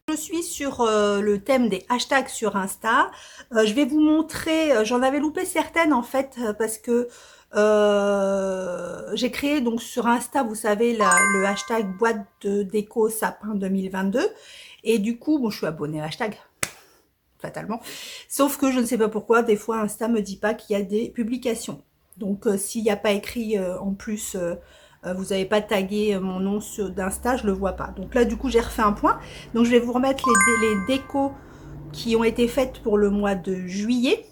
Je suis sur le thème des hashtags sur Insta. Je vais vous montrer, j'en avais loupé certaines en fait parce que j'ai créé donc sur Insta, vous savez, le hashtag boîte de déco sapin 2022. Et du coup, bon, je suis abonnée à hashtag, fatalement. Sauf que je ne sais pas pourquoi, des fois Insta me dit pas qu'il y a des publications. Donc s'il n'y a pas écrit en plus... vous n'avez pas tagué mon nom d'Insta, je le vois pas. Donc là, du coup, j'ai refait un point. Donc, je vais vous remettre les décos qui ont été faites pour le mois de juillet.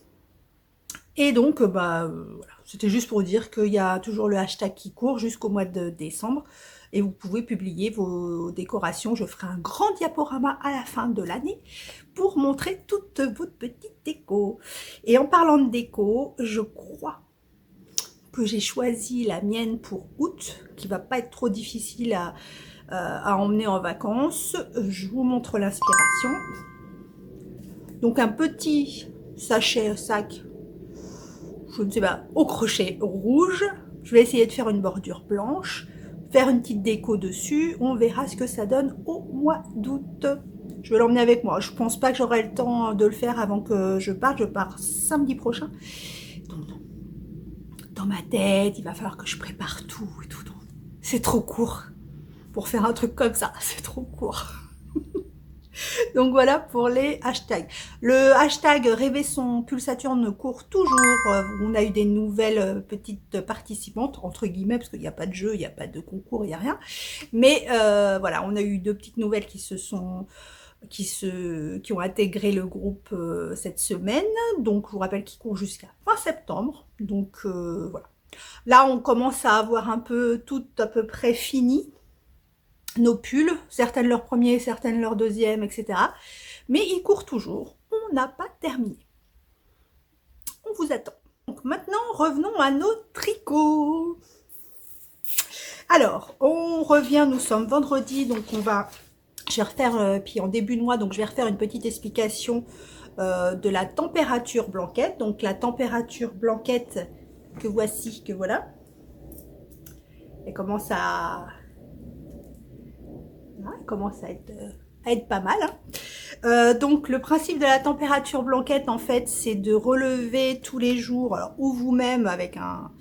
Et donc, voilà. C'était juste pour dire qu'il y a toujours le hashtag qui court jusqu'au mois de décembre. Et vous pouvez publier vos décorations. Je ferai un grand diaporama à la fin de l'année pour montrer toute votre petite déco. Et en parlant de déco, je crois que j'ai choisi la mienne pour août, qui va pas être trop difficile à emmener en vacances. Je vous montre l'inspiration. Donc un petit sac, je ne sais pas, au crochet rouge. Je vais essayer de faire une bordure blanche, faire une petite déco dessus. On verra ce que ça donne au mois d'août. Je vais l'emmener avec moi. Je pense pas que j'aurai le temps de le faire avant que je parte. Je pars samedi prochain. Donc, dans ma tête, il va falloir que je prépare tout et tout. C'est trop court pour faire un truc comme ça, c'est trop court. Donc voilà pour les hashtags. Le hashtag rêver son pull Saturne court toujours. On a eu des nouvelles petites participantes, entre guillemets, parce qu'il n'y a pas de jeu, il n'y a pas de concours, il n'y a rien. Mais voilà, on a eu 2 petites nouvelles qui ont intégré le groupe cette semaine. Donc je vous rappelle qu'il court jusqu'à fin septembre. Donc voilà. Là on commence à avoir un peu tout à peu près fini nos pulls, certaines leur premier, certaines leur deuxième, etc. Mais ils courent toujours. On n'a pas terminé. vous attend. Donc maintenant, revenons à nos tricots. Alors, on revient, nous sommes vendredi, donc je vais refaire, puis en début de mois, donc je vais refaire une petite explication de la température blanquette. Donc la température blanquette que voici, que voilà. Elle commence à être pas mal. Hein. Donc le principe de la température blanquette, en fait, c'est de relever tous les jours, alors, ou vous-même avec un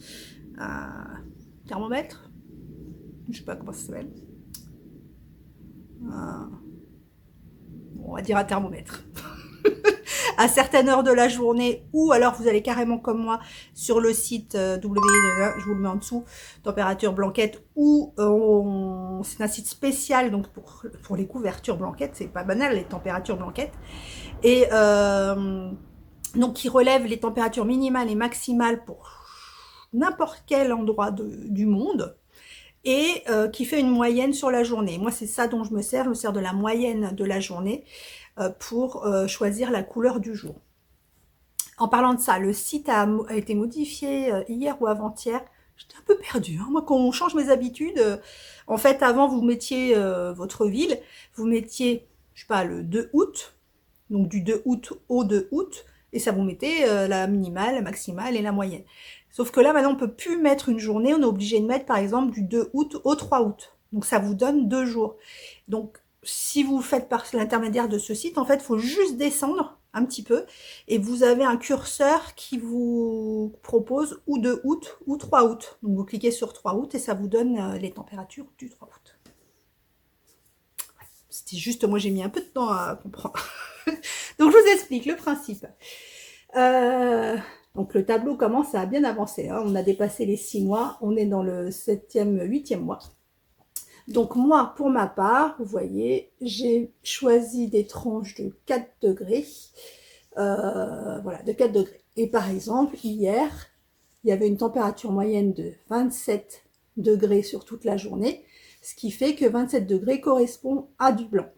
thermomètre, je sais pas comment ça s'appelle, on va dire un thermomètre, à certaines heures de la journée, ou alors vous allez carrément comme moi sur le site je vous le mets en dessous, température blanquette, ou c'est un site spécial donc pour les couvertures blanquettes, c'est pas banal les températures blanquettes, et donc qui relève les températures minimales et maximales pour n'importe quel endroit du monde, et qui fait une moyenne sur la journée. Moi, c'est ça dont je me sers de la moyenne de la journée pour choisir la couleur du jour. En parlant de ça, le site a été modifié hier ou avant-hier. J'étais un peu perdue. Hein. Moi, quand on change mes habitudes, en fait, avant, vous mettiez votre ville, vous mettiez, je sais pas, le 2 août, donc du 2 août au 2 août, et ça vous mettait la minimale, la maximale et la moyenne. Sauf que là, maintenant, on peut plus mettre une journée, on est obligé de mettre, par exemple, du 2 août au 3 août. Donc, ça vous donne 2 jours. Donc, si vous le faites par l'intermédiaire de ce site, en fait, il faut juste descendre un petit peu, et vous avez un curseur qui vous propose ou 2 août ou 3 août. Donc, vous cliquez sur 3 août et ça vous donne les températures du 3 août. C'était juste, moi, j'ai mis un peu de temps à comprendre. Donc, je vous explique le principe. Donc le tableau commence à bien avancer, hein. On a dépassé les 6 mois, on est dans le 7e, 8e mois. Donc moi, pour ma part, vous voyez, j'ai choisi des tranches de 4 degrés, voilà, de 4 degrés. Et par exemple, hier, il y avait une température moyenne de 27 degrés sur toute la journée, ce qui fait que 27 degrés correspond à du blanc.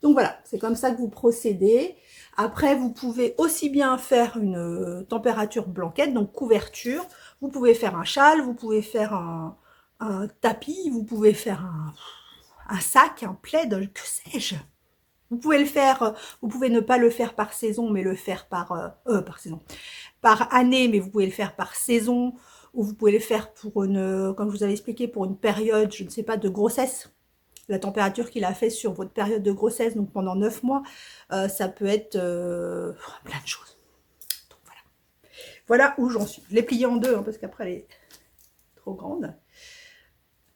Donc voilà, c'est comme ça que vous procédez. Après, vous pouvez aussi bien faire une température blanquette, donc couverture. Vous pouvez faire un châle, vous pouvez faire un tapis, vous pouvez faire un sac, un plaid, que sais-je. Vous pouvez le faire, vous pouvez ne pas le faire par saison, mais le faire par année, mais vous pouvez le faire par saison, ou vous pouvez le faire pour comme je vous avais expliqué, pour une période, je ne sais pas, de grossesse. La température qu'il a fait sur votre période de grossesse, donc pendant 9 mois, ça peut être plein de choses. Donc voilà. Voilà où j'en suis. Je l'ai pliée en deux, hein, parce qu'après elle est trop grande.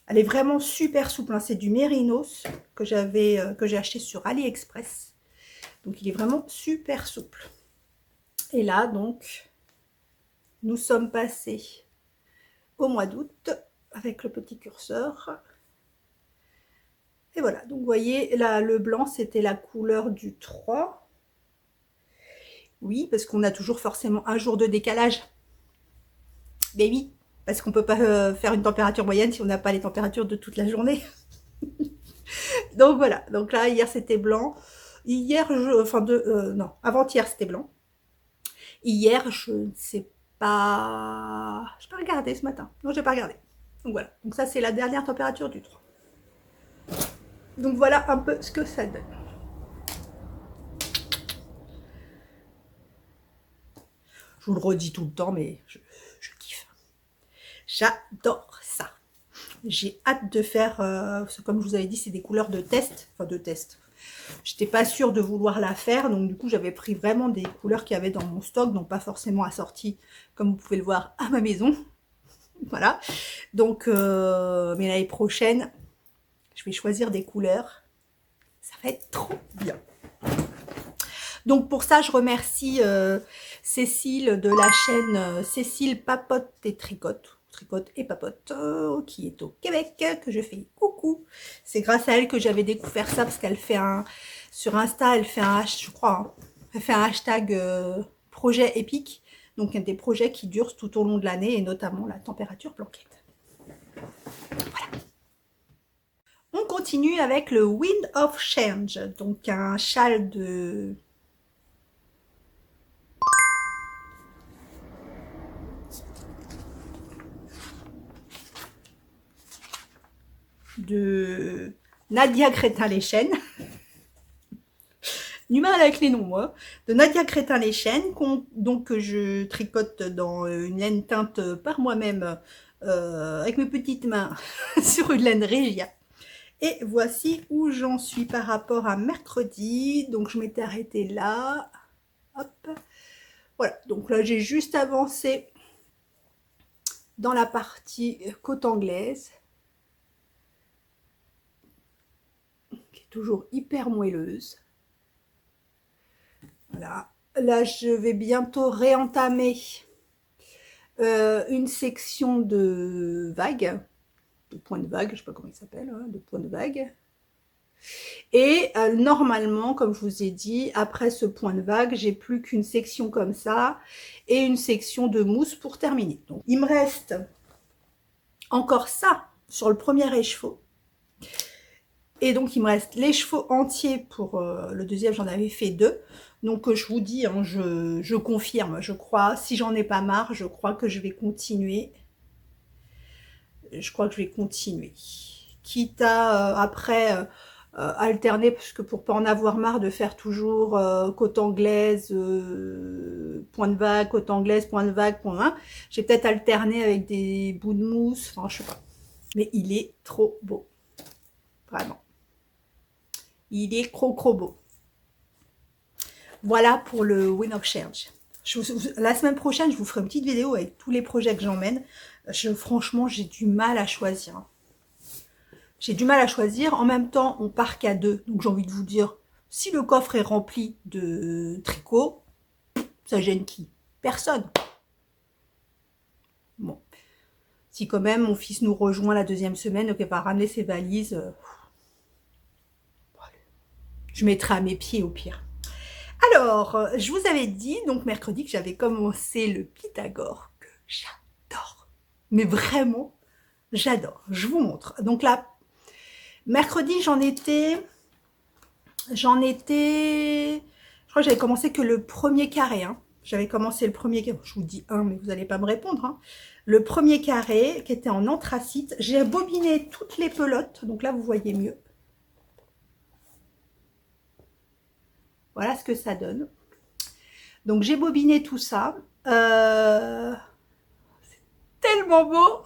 Elle est vraiment super souple, hein. C'est du mérinos que j'ai acheté sur AliExpress. Donc il est vraiment super souple. Et là, donc, nous sommes passés au mois d'août avec le petit curseur. Et voilà, donc vous voyez, là, le blanc, c'était la couleur du 3. Oui, parce qu'on a toujours forcément un jour de décalage. Mais oui, parce qu'on ne peut pas faire une température moyenne si on n'a pas les températures de toute la journée. Donc voilà, donc là, hier, c'était blanc. Hier, non, avant-hier, c'était blanc. Hier, je ne sais pas... Je n'ai pas regardé ce matin. Non, je n'ai pas regardé. Donc voilà, donc ça, c'est la dernière température du 3. Donc voilà un peu ce que ça donne. Je vous le redis tout le temps, mais je kiffe. J'adore ça. J'ai hâte de faire, comme je vous avais dit, c'est des couleurs de test. Enfin, de test. J'étais pas sûre de vouloir la faire, donc du coup, j'avais pris vraiment des couleurs qu'il y avait dans mon stock, donc pas forcément assorties, comme vous pouvez le voir, à ma maison. Voilà. Donc, mais l'année prochaine, je vais choisir des couleurs. Ça va être trop bien. Donc pour ça, je remercie Cécile de la chaîne Cécile Papote et Tricote et Papote, qui est au Québec, que je fais coucou. C'est grâce à elle que j'avais découvert ça, parce qu'elle fait sur Insta, elle fait un, je crois, hein, elle fait un hashtag projet épique. Donc il y a des projets qui durent tout au long de l'année, et notamment la température blanquette. Voilà. On continue avec le Wind of Change, donc un châle de... de Nadia Crétin-Leschène. Du mal avec les noms, moi. De Nadia Crétin-Leschène, donc que je tricote dans une laine teinte par moi-même avec mes petites mains sur une laine Régia. Et voici où j'en suis par rapport à mercredi. Donc je m'étais arrêtée là. Hop. Voilà, donc là j'ai juste avancé dans la partie côte anglaise, qui est toujours hyper moelleuse. Voilà, là je vais bientôt réentamer une section de vagues, de points de vague, je sais pas comment il s'appelle, hein, de points de vague. Et normalement, comme je vous ai dit, après ce point de vague, j'ai plus qu'une section comme ça et une section de mousse pour terminer. Donc, il me reste encore ça sur le premier écheveau. Et donc, il me reste l'écheveau entier pour le deuxième, j'en avais fait 2. Donc, je vous dis, hein, je confirme, je crois, si j'en ai pas marre, je crois que je vais continuer. Je crois que je vais continuer. Quitte à, après, alterner, parce que pour pas en avoir marre de faire toujours côte anglaise, point de vague, côte anglaise, point de vague, point 1, j'ai peut-être alterné avec des bouts de mousse, enfin, je sais pas. Mais il est trop beau. Vraiment. Il est trop beau. Voilà pour le Win of Change. La semaine prochaine, je vous ferai une petite vidéo avec tous les projets que j'emmène. Franchement, j'ai du mal à choisir. J'ai du mal à choisir. En même temps, on part qu'à 2. Donc, j'ai envie de vous dire, si le coffre est rempli de tricots, ça gêne qui? Personne. Bon. Si quand même mon fils nous rejoint la deuxième semaine, donc il va ramener ses valises, je mettrai à mes pieds au pire. Alors, je vous avais dit, donc mercredi, que j'avais commencé le Pythagore, que j'adore. Mais vraiment, j'adore. Je vous montre. Donc là, mercredi, je crois que j'avais commencé que le premier carré. Hein. J'avais commencé le premier carré. Je vous dis un, mais vous n'allez pas me répondre. Hein. Le premier carré, qui était en anthracite. J'ai bobiné toutes les pelotes. Donc là, vous voyez mieux. Voilà ce que ça donne. Donc j'ai bobiné tout ça. C'est tellement beau.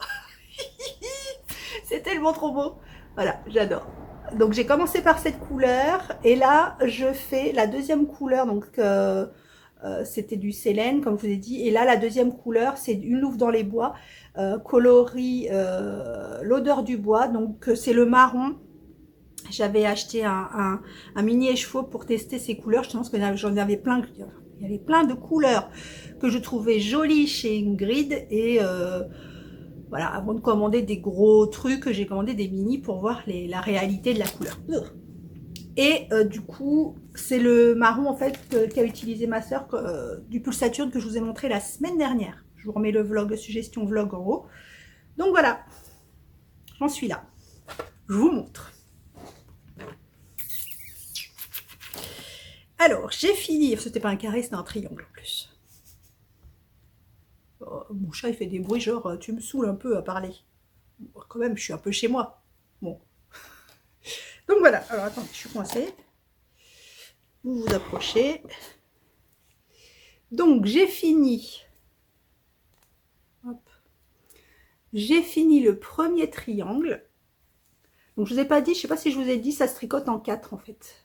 C'est tellement trop beau. Voilà, j'adore. Donc j'ai commencé par cette couleur. Et là, je fais la deuxième couleur. Donc c'était du Célène, comme je vous ai dit. Et là, la deuxième couleur, c'est une louve dans les bois. Coloris l'odeur du bois. Donc c'est le marron. J'avais acheté un mini écheveau pour tester ces couleurs. Je pense que j'en avais plein. Il y avait plein de couleurs que je trouvais jolies chez Ingrid. Et voilà, avant de commander des gros trucs, j'ai commandé des mini pour voir la réalité de la couleur. Et du coup, c'est le marron en fait qu'a utilisé ma soeur du Pulsaturne que je vous ai montré la semaine dernière. Je vous remets le vlog, suggestion vlog en haut. Donc voilà, j'en suis là. Je vous montre. Alors, j'ai fini. C'était pas un carré, c'était un triangle en plus. Oh, mon chat, il fait des bruits genre, tu me saoules un peu à parler. Bon, quand même, je suis un peu chez moi. Bon. Donc voilà. Alors, attendez, je suis coincée. Vous vous approchez. Donc, j'ai fini. Hop. J'ai fini le premier triangle. Donc, je vous ai pas dit, je sais pas si je vous ai dit, ça se tricote en 4 en fait.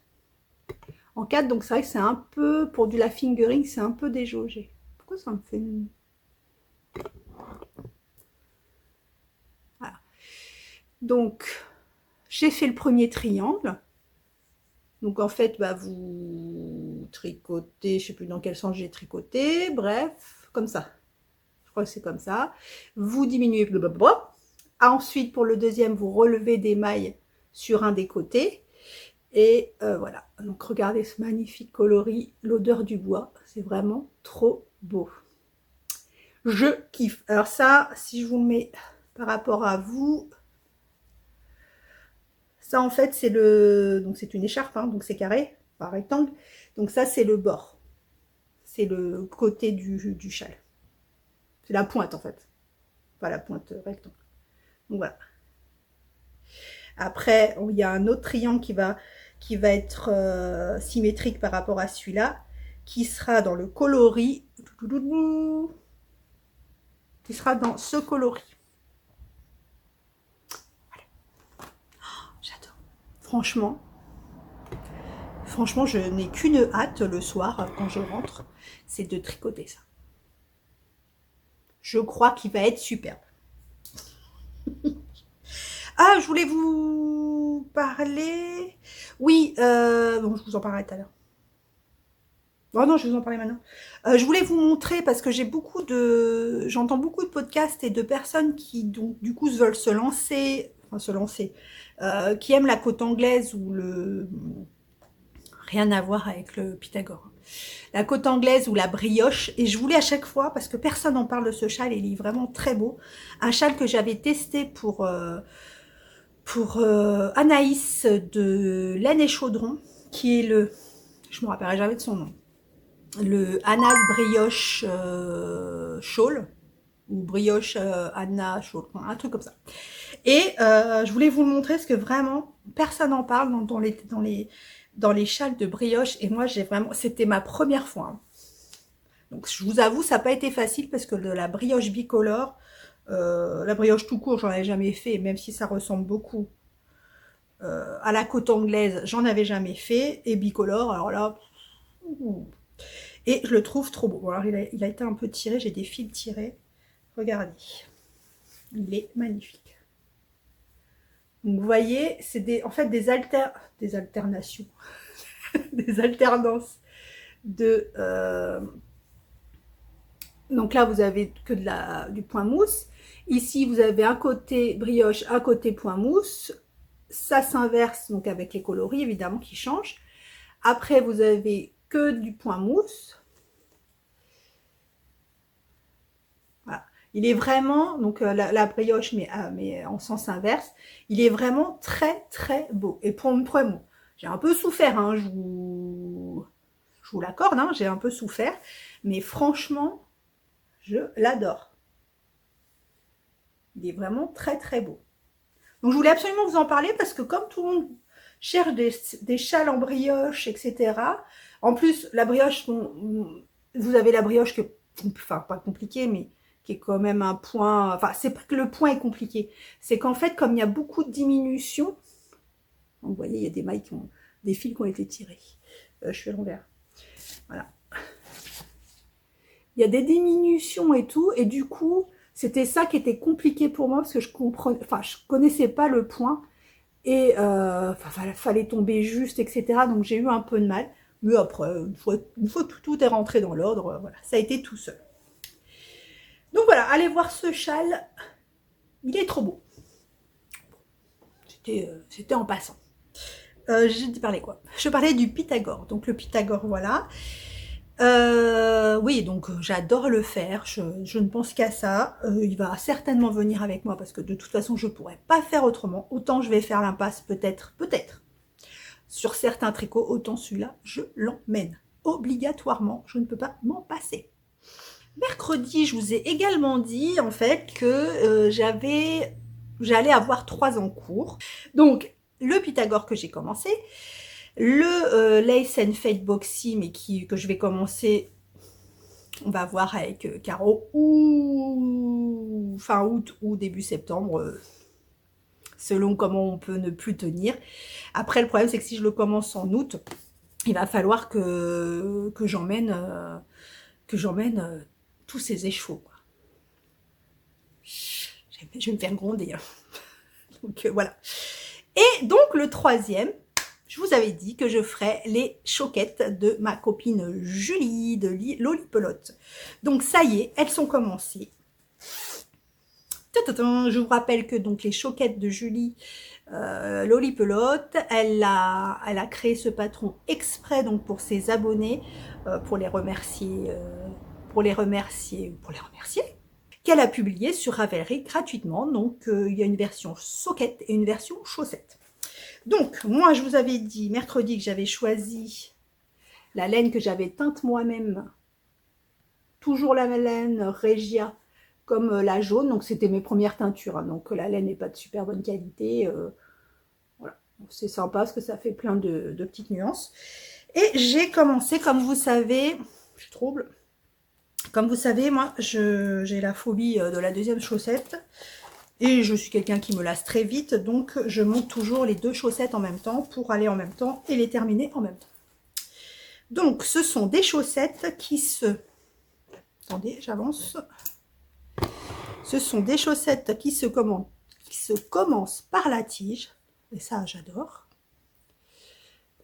En 4, donc c'est vrai que c'est un peu, pour du la fingering, c'est un peu déjaugé. Pourquoi ça me fait une... Voilà. Donc, j'ai fait le premier triangle. Donc, en fait, bah, vous tricotez, je ne sais plus dans quel sens j'ai tricoté, bref, comme ça. Je crois que c'est comme ça. Vous diminuez, blablabla. Ensuite, pour le deuxième, vous relevez des mailles sur un des côtés. Et voilà. Donc, regardez ce magnifique coloris, l'odeur du bois. C'est vraiment trop beau. Je kiffe. Alors ça, si je vous mets par rapport à vous, ça en fait c'est le, donc c'est une écharpe, hein, donc c'est carré, pas rectangle. Donc ça c'est le bord, c'est le côté du châle. C'est la pointe en fait, pas la pointe rectangle. Donc voilà. Après, il y a un autre triangle qui va être symétrique par rapport à celui-là, qui sera dans le coloris, qui sera dans ce coloris. Voilà. Oh, j'adore. Franchement, je n'ai qu'une hâte le soir quand je rentre, c'est de tricoter ça. Je crois qu'il va être superbe. Ah, je voulais vous parler. Oui, bon, je vous en parlerai tout à l'heure. Oh non, je vais vous en parler maintenant. Je voulais vous montrer parce que j'entends beaucoup de podcasts et de personnes qui donc du coup veulent se lancer, qui aiment la côte anglaise ou rien à voir avec le Pythagore. La côte anglaise ou la brioche. Et je voulais à chaque fois, parce que personne n'en parle de ce châle, et il est vraiment très beau, un châle que j'avais testé pour Anaïs de Laine et Chaudron, qui est je me rappellerai jamais de son nom, le Anna's Brioche Shawl, ou Brioche Anna Shawl, un truc comme ça. Et je voulais vous le montrer parce que vraiment, personne n'en parle dans les châles de brioche. Et moi, c'était ma première fois. Hein. Donc, je vous avoue, ça n'a pas été facile parce que de la brioche bicolore, la brioche tout court, j'en avais jamais fait, même si ça ressemble beaucoup à la côte anglaise, j'en avais jamais fait. Et bicolore, alors là, et je le trouve trop beau. Bon, alors, il a été un peu tiré, j'ai des fils tirés. Regardez, il est magnifique. Donc vous voyez, c'est en fait des alternations, des alternances de... donc là, vous avez que du point mousse. Ici, vous avez un côté brioche, un côté point mousse. Ça s'inverse donc avec les coloris, évidemment, qui changent. Après, vous avez que du point mousse. Voilà. Il est vraiment, donc la brioche, mais en sens inverse, il est vraiment très, très beau. Et pour moi, j'ai un peu souffert, hein, je vous l'accorde, hein, j'ai un peu souffert. Mais franchement, je l'adore. Il est vraiment très, très beau. Donc, je voulais absolument vous en parler parce que comme tout le monde cherche des châles en brioche, etc. En plus, la brioche, vous avez la brioche que, enfin, pas compliquée, mais qui est quand même un point, enfin, c'est pas que le point est compliqué, c'est qu'en fait, comme il y a beaucoup de diminutions, vous voyez, il y a des mailles des fils qui ont été tirés. Je fais l'envers. Voilà. Il y a des diminutions et tout, et du coup, c'était ça qui était compliqué pour moi parce que je connaissais pas le point et fallait tomber juste, etc. Donc j'ai eu un peu de mal, mais après, une fois tout est rentré dans l'ordre, voilà, ça a été tout seul. Donc voilà, allez voir ce châle, il est trop beau. C'était en passant. J'ai parlé quoi? Je parlais du Pythagore. Donc le Pythagore, voilà. Oui, donc j'adore le faire, je ne pense qu'à ça. Il va certainement venir avec moi parce que de toute façon je pourrais pas faire autrement. Autant je vais faire l'impasse peut-être, sur certains tricots, autant celui-là je l'emmène. Obligatoirement, je ne peux pas m'en passer. Mercredi, je vous ai également dit en fait que j'allais avoir 3 en cours. Donc le Pythagore que j'ai commencé, le Lace and Fade Boxy, mais que je vais commencer, on va voir avec Caro, ou fin août ou début septembre, selon comment on peut ne plus tenir. Après, le problème, c'est que si je le commence en août, il va falloir que j'emmène tous ces écheveaux. Je vais me faire gronder. Hein. Donc voilà. Et donc le troisième, je vous avais dit que je ferais les choquettes de ma copine Julie de Lolipelote. Donc ça y est, elles sont commencées. Je vous rappelle que donc les choquettes de Julie Lolipelote, elle a créé ce patron exprès donc pour ses abonnés, pour les remercier, qu'elle a publié sur Ravelry gratuitement. Donc il y a une version soquette et une version chaussette. Donc, moi, je vous avais dit mercredi que j'avais choisi la laine que j'avais teinte moi-même. Toujours la laine Regia, comme la jaune. Donc, c'était mes premières teintures. Hein, donc, la laine n'est pas de super bonne qualité. C'est sympa parce que ça fait plein de petites nuances. Et j'ai commencé, comme vous savez, je suis trouble. Comme vous savez, moi, j'ai la phobie de la deuxième chaussette. Et je suis quelqu'un qui me lasse très vite. Donc, je monte toujours les 2 chaussettes en même temps pour aller en même temps et les terminer en même temps. Donc, ce sont des chaussettes qui se... Attendez, j'avance. Ce sont des chaussettes qui se commencent par la tige. Et ça, j'adore.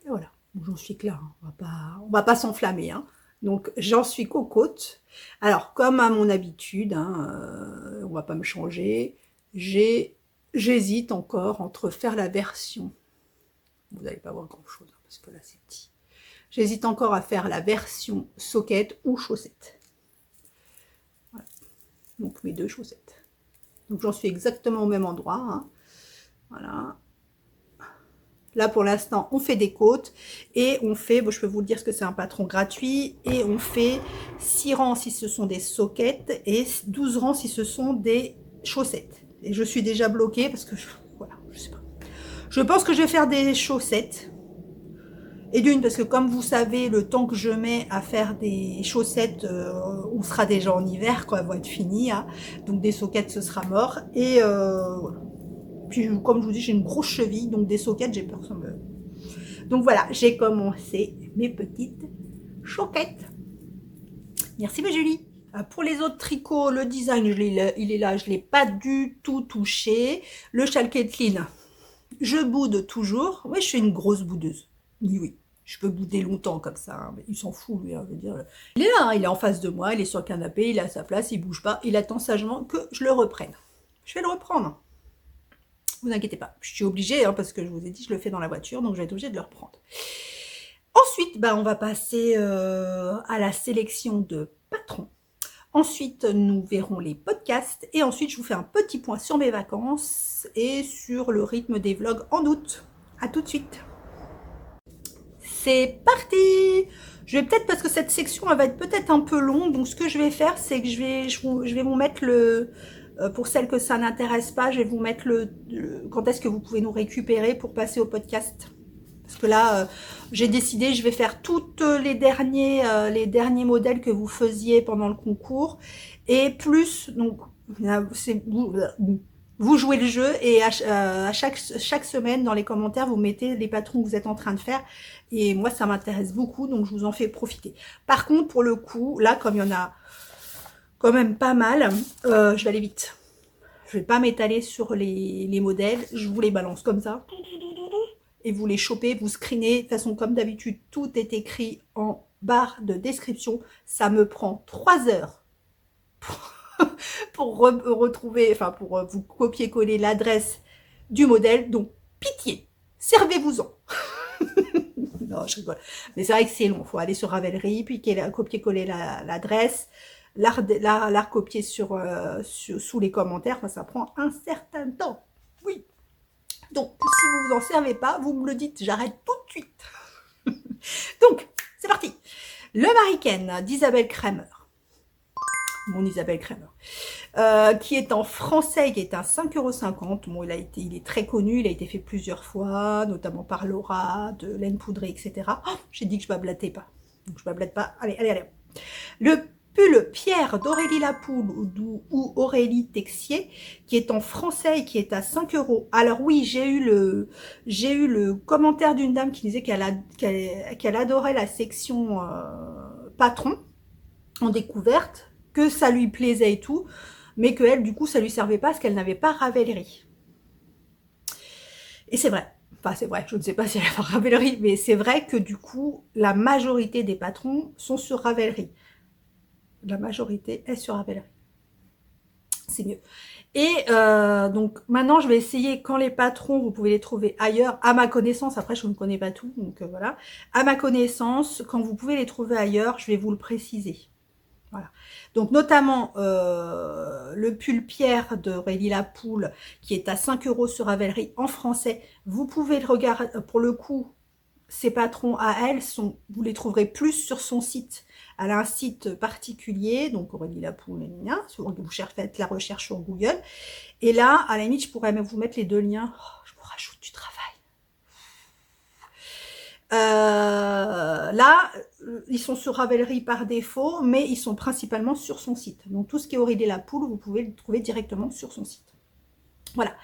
Et voilà. Bon, j'en suis claire. Hein. On va pas s'enflammer. Hein. Donc, j'en suis cocotte. Alors, comme à mon habitude, hein, on va pas me changer. J'hésite encore entre faire la version. Vous n'allez pas voir grand-chose, hein, parce que là, c'est petit. J'hésite encore à faire la version socket ou chaussette. Voilà. Donc, mes 2 chaussettes. Donc, j'en suis exactement au même endroit. Hein. Voilà. Là, pour l'instant, on fait des côtes et on fait, bon, je peux vous le dire que c'est un patron gratuit, et on fait 6 rangs si ce sont des sockets et 12 rangs si ce sont des chaussettes. Et je suis déjà bloquée parce que, voilà, je sais pas. Je pense que je vais faire des chaussettes. Et d'une, parce que comme vous savez, le temps que je mets à faire des chaussettes, on sera déjà en hiver, quoi, elles vont être finies. Hein. Donc des sockets, ce sera mort. Et voilà. Puis, comme je vous dis, j'ai une grosse cheville, donc des sockets, j'ai peur que ça me... Donc voilà, j'ai commencé mes petites choquettes. Merci ma Julie. Pour les autres tricots, le design, il est là, je ne l'ai pas du tout touché. Le châle Kathleen, je boude toujours. Oui, je suis une grosse boudeuse. Oui, oui. Je peux bouder longtemps comme ça, hein, mais il s'en fout, lui. Hein, je veux dire. Il est là, hein, il est en face de moi, il est sur le canapé, il est à sa place, il bouge pas. Il attend sagement que je le reprenne. Je vais le reprendre. Vous inquiétez pas, je suis obligée, hein, parce que je vous ai dit, je le fais dans la voiture, donc je vais être obligée de le reprendre. Ensuite, on va passer à la sélection de patrons. Ensuite, nous verrons les podcasts. Et ensuite, je vous fais un petit point sur mes vacances et sur le rythme des vlogs en août. À tout de suite. C'est parti! Je vais peut-être, parce que cette section, elle va être peut-être un peu longue. Donc, ce que je vais faire, c'est que je vais vous mettre le... pour celles que ça n'intéresse pas, je vais vous mettre quand est-ce que vous pouvez nous récupérer pour passer au podcast. Parce que là, j'ai décidé, je vais faire toutes les derniers modèles que vous faisiez pendant le concours. Et plus, donc, vous jouez le jeu et à chaque semaine, dans les commentaires, vous mettez les patrons que vous êtes en train de faire. Et moi, ça m'intéresse beaucoup, donc je vous en fais profiter. Par contre, pour le coup, là, comme il y en a quand même pas mal, je vais aller vite. Je vais pas m'étaler sur les modèles, je vous les balance comme ça. Et vous les chopez, vous screenez. De toute façon, comme d'habitude, tout est écrit en barre de description. Ça me prend 3 heures pour retrouver, enfin pour vous copier-coller l'adresse du modèle. Donc, pitié, servez-vous-en. Non, je rigole. Mais c'est vrai que c'est long. Il faut aller sur Ravelry, puis copier-coller l'adresse, la recopier sous les commentaires. Enfin, ça prend un certain temps. Oui. Donc, si vous vous en servez pas, vous me le dites, j'arrête tout de suite. Donc, c'est parti. Le Mariken d'Isabelle Kramer. Mon Isabelle Kramer. Qui est en français, qui est à 5,50 €. Bon, il est très connu, il a été fait plusieurs fois, notamment par Laura, de laine poudrée, etc. Oh, j'ai dit que je bablatais pas. Donc, je bablate pas. Allez, allez, allez. Le pull Pierre d'Aurélie Lapoule ou Aurélie Texier, qui est en français et qui est à 5 €. Alors oui, j'ai eu le commentaire d'une dame qui disait qu'elle adorait la section patron en découverte, que ça lui plaisait et tout, mais que elle, du coup, ça lui servait pas parce qu'elle n'avait pas Ravelry. Et c'est vrai. Enfin, c'est vrai, je ne sais pas si elle a Ravelry, mais c'est vrai que du coup, la majorité des patrons sont sur Ravelry. La majorité est sur Ravelry. C'est mieux. Et donc maintenant, je vais essayer, quand les patrons, vous pouvez les trouver ailleurs, à ma connaissance, après je ne connais pas tout, donc voilà. À ma connaissance, quand vous pouvez les trouver ailleurs, je vais vous le préciser. Voilà. Donc notamment le pull Pierre de Aurélie Lapoule, qui est à 5 € sur Ravelry en français. Vous pouvez le regarder, pour le coup, ces patrons à elle, vous les trouverez plus sur son site. Elle a un site particulier, donc Aurélie Lapoule, vous faites la recherche sur Google. Et là, à la limite, je pourrais même vous mettre les 2 liens. Oh, je vous rajoute du travail. Là, ils sont sur Ravelry par défaut, mais ils sont principalement sur son site. Donc tout ce qui est Aurélie Lapoule, vous pouvez le trouver directement sur son site. Voilà.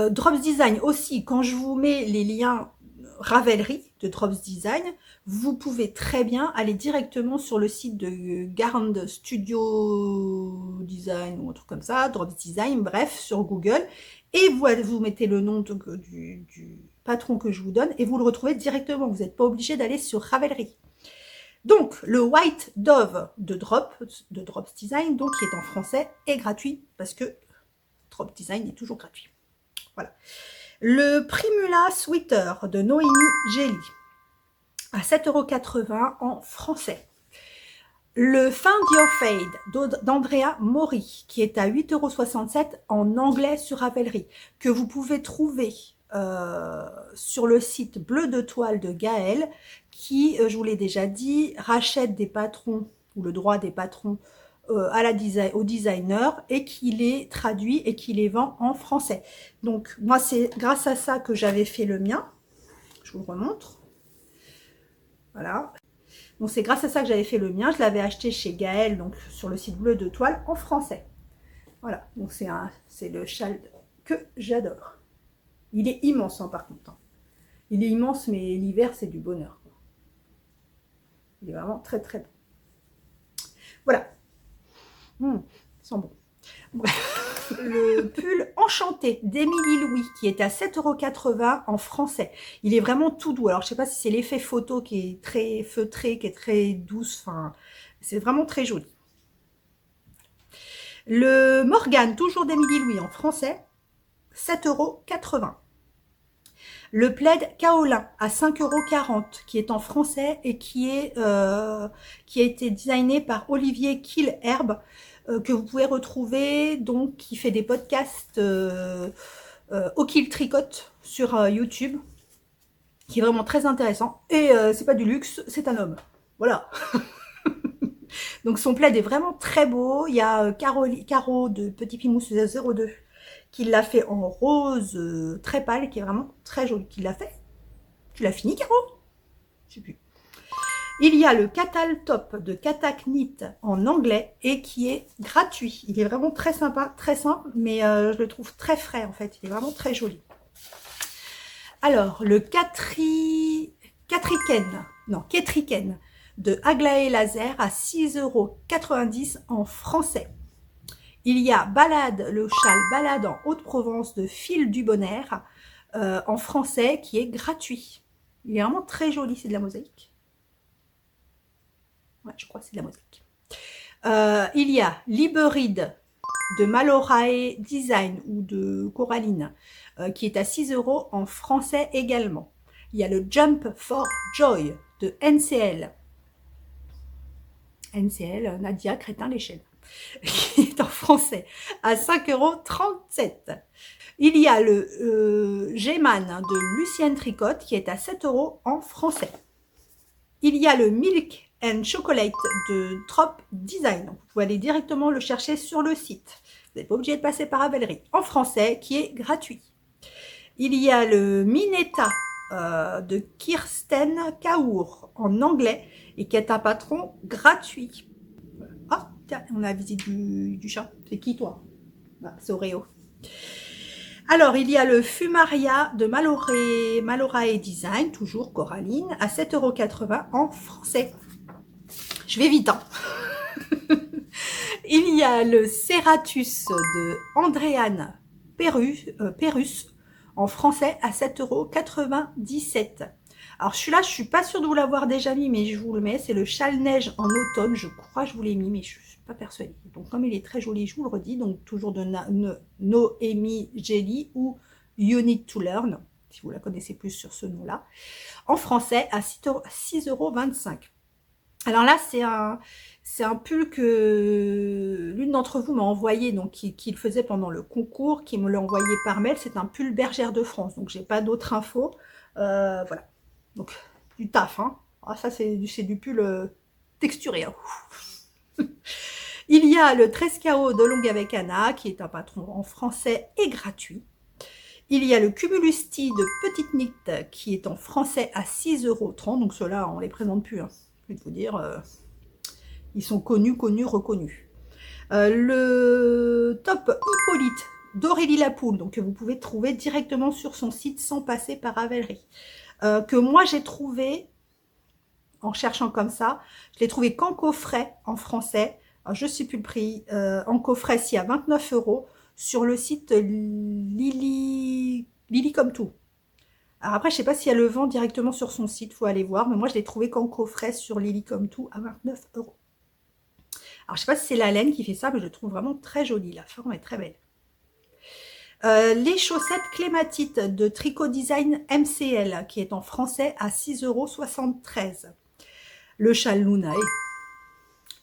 Drops Design aussi, quand je vous mets les liens Ravelry de Drops Design, vous pouvez très bien aller directement sur le site de Garand Studio Design ou un truc comme ça, Drops Design, bref, sur Google, et vous mettez le nom du patron que je vous donne et vous le retrouvez directement. Vous n'êtes pas obligé d'aller sur Ravelry. Donc, le White Dove de Drops Design, donc qui est en français, est gratuit parce que Drops Design est toujours gratuit. Voilà. Le Primula Sweater de Noémie Gély à 7,80 € en français. Le Find Your Fade d'Andrea Mori qui est à 8,67 € en anglais sur Ravelry, que vous pouvez trouver sur le site Bleu de Toile de Gaël, qui, je vous l'ai déjà dit, rachète des patrons ou le droit des patrons au designer et qui les traduit et qui les vend en français. Donc moi c'est grâce à ça que j'avais fait le mien. Je vous le remontre. Voilà. Donc c'est grâce à ça que j'avais fait le mien. Je l'avais acheté chez Gaël, donc sur le site Bleu de Toile en français. Voilà. Donc c'est le châle que j'adore. Il est immense hein, par contre. Il est immense, mais l'hiver c'est du bonheur. Il est vraiment très très bon. Voilà. Ils sont bons. Le pull Enchanté d'Émilie Louis qui est à 7,80 € en français. Il est vraiment tout doux. Alors je sais pas si c'est l'effet photo qui est très feutré, qui est très douce. Enfin, c'est vraiment très joli. Le Morgane, toujours d'Émilie Louis en français, 7,80 €. Le plaid Kaolin à 5,40 € qui est en français et qui a été designé par Olivier Kiel-Herbe, que vous pouvez retrouver, donc qui fait des podcasts au Kiel Tricote sur YouTube, qui est vraiment très intéressant. Et c'est pas du luxe, c'est un homme. Voilà. Donc son plaid est vraiment très beau. Il y a Caro de Petit Pimousse 02 qui l'a fait en rose très pâle, qui est vraiment très joli. Qui l'a fait? Tu l'as fini, Caro? Je sais plus. Il y a le Catal Top de Katak Knit en anglais et qui est gratuit. Il est vraiment très sympa, très simple, mais je le trouve très frais en fait. Il est vraiment très joli. Alors, le Ketriken de Aglaé Laser à 6,90 € en français. Il y a le châle Balade en Haute-Provence de Phil Dubonnaire en français qui est gratuit. Il est vraiment très joli, c'est de la mosaïque. Ouais, je crois que c'est de la mosaïque. Il y a Liberide de Malorae Design ou de Coraline qui est à 6 € en français également. Il y a le Jump for Joy de NCL. NCL, Nadia Crétin-Léchelle, qui est en français à 5,37 €. Il y a le G-Man de Lucienne Tricotte qui est à 7 € en français. Il y a le Milk and Chocolate de Drop Design. Donc, vous pouvez aller directement le chercher sur le site. Vous n'êtes pas obligé de passer par Ravelry. En français, qui est gratuit. Il y a le Minetta de Kirsten Kaur en anglais et qui est un patron gratuit. Ah, tiens, on a la visite du chat. C'est qui, toi? Ah, c'est Oreo. Alors, il y a le Fumaria de Malorae Design, toujours Coraline, à 7,80 € en français. Je vais vite, hein. Il y a le Serratus de Andréane Perrus, en français à 7,97 €. Alors celui-là, je suis pas sûre de vous l'avoir déjà mis, mais je vous le mets. C'est le châle neige en automne. Je crois que je vous l'ai mis, mais je suis pas persuadée. Donc comme il est très joli, je vous le redis. Donc toujours de Noémie Gély ou You Need to Learn, si vous la connaissez plus sur ce nom-là. En français à 6,25 €. Alors là, c'est un pull que l'une d'entre vous m'a envoyé, donc qui le faisait pendant le concours, qui me l'a envoyé par mail. C'est un pull Bergère de France, donc j'ai pas d'autres infos. Voilà. Donc, du taf, hein. Ah, ça, c'est du pull texturé. Hein. Il y a le Trescao de Longue avec Anna, qui est un patron en français et gratuit. Il y a le Cumulusti de Petite Knit qui est en français à 6,30 €. Donc ceux-là, on les présente plus. Hein. Je vais vous dire, ils sont connus, reconnus. Le top Hippolyte d'Aurélie Lapoule, donc que vous pouvez trouver directement sur son site sans passer par Ravelry. Que moi j'ai trouvé, en cherchant comme ça, je l'ai trouvé qu'en coffret en français. Alors, je ne sais plus le prix. En coffret, si à 29 €. Sur le site Lily comme tout. Alors après, je sais pas si elle le vend directement sur son site, faut aller voir, mais moi je l'ai trouvé qu'en coffret sur Lily comme tout à 29 €. Alors je sais pas si c'est la laine qui fait ça, mais je le trouve vraiment très joli, la forme est très belle. Les chaussettes clématite de Tricot Design MCL, qui est en français à 6,73 €. Le châle Lunae,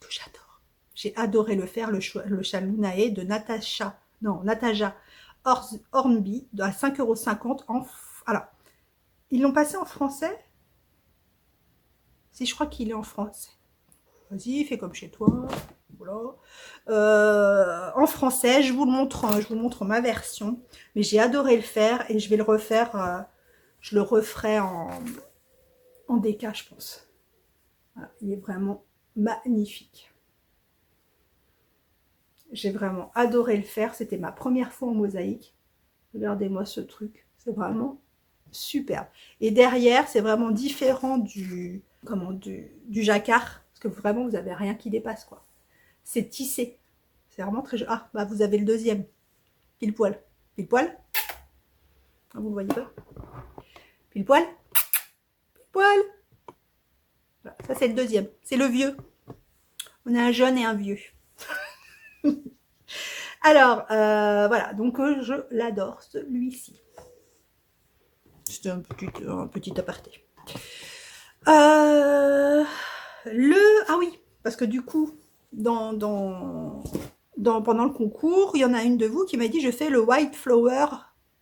que j'adore. J'ai adoré le faire, le châle Lunae de Nataja Hornby à 5,50 €. Alors, ils l'ont passé en français. Si, je crois qu'il est en français. Vas-y, fais comme chez toi. Voilà. En français, je vous montre ma version. Mais j'ai adoré le faire et je vais le refaire. Je le referai en DK, je pense. Voilà, il est vraiment magnifique. J'ai vraiment adoré le faire. C'était ma première fois en mosaïque. Regardez-moi ce truc. C'est vraiment superbe. Et derrière, c'est vraiment différent du jacquard. Parce que vraiment, vous n'avez rien qui dépasse, quoi. C'est tissé. C'est vraiment très joli. Ah, bah vous avez le deuxième. Pile poil. Pile poil. Ah, vous le voyez pas. Pile poil. Pile poil. Voilà, ça, c'est le deuxième. C'est le vieux. On a un jeune et un vieux. Alors, voilà. Donc, je l'adore, celui-ci. C'était un petit aparté. Ah oui, parce que du coup, pendant le concours, il y en a une de vous qui m'a dit je fais le White Flower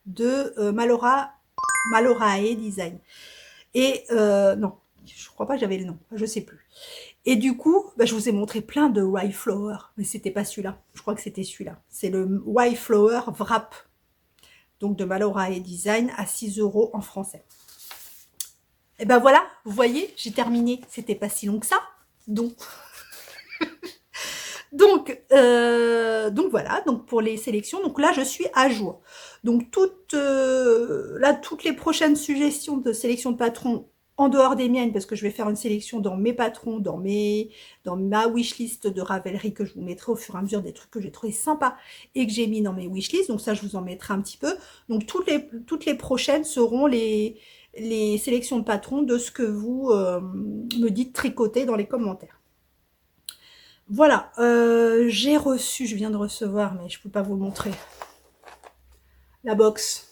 de Malorae Design. Et non, je crois pas que j'avais le nom, je sais plus. Et du coup, bah, je vous ai montré plein de White Flower, mais c'était pas celui-là. Je crois que c'était celui-là. C'est le White Flower Wrap, donc de Malorae Design à 6 € en français. Et ben voilà, vous voyez, j'ai terminé. C'était pas si long que ça. Donc voilà, donc pour les sélections, donc là je suis à jour. Donc toutes les prochaines suggestions de sélection de patrons en dehors des miennes, parce que je vais faire une sélection dans mes patrons, dans ma wishlist de Ravelry que je vous mettrai au fur et à mesure des trucs que j'ai trouvé sympas et que j'ai mis dans mes wishlists. Donc ça, je vous en mettrai un petit peu. Donc toutes les prochaines seront les sélections de patrons de ce que vous me dites tricoter dans les commentaires. Voilà, j'ai reçu, je viens de recevoir, mais je ne peux pas vous le montrer, la box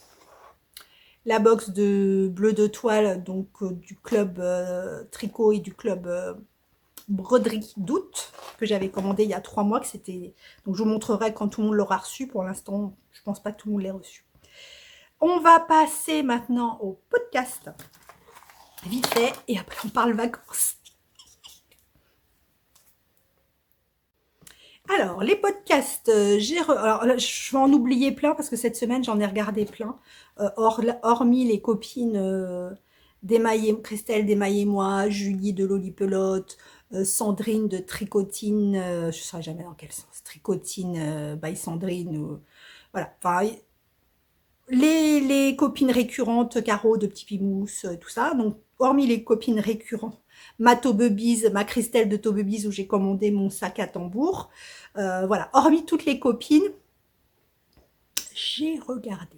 de bleu de toile, donc du club tricot et du club broderie d'août, que j'avais commandé il y a 3 mois, donc je vous montrerai quand tout le monde l'aura reçu. Pour l'instant, je pense pas que tout le monde l'ait reçu. On va passer maintenant au podcast, vite fait, et après on parle vacances. Alors, les podcasts, alors là, je vais en oublier plein parce que cette semaine, j'en ai regardé plein. Hormis les copines Christelle d'Émaille et moi, Julie de Lolipelote, Sandrine de Tricotine, je ne saurais jamais dans quel sens, Tricotine by Sandrine, voilà. Enfin, les copines récurrentes, Caro de Petit Pimousse, tout ça. Donc, hormis les copines récurrentes, ma Christelle de Taubebise où j'ai commandé mon sac à tambour. Voilà, hormis toutes les copines, j'ai regardé.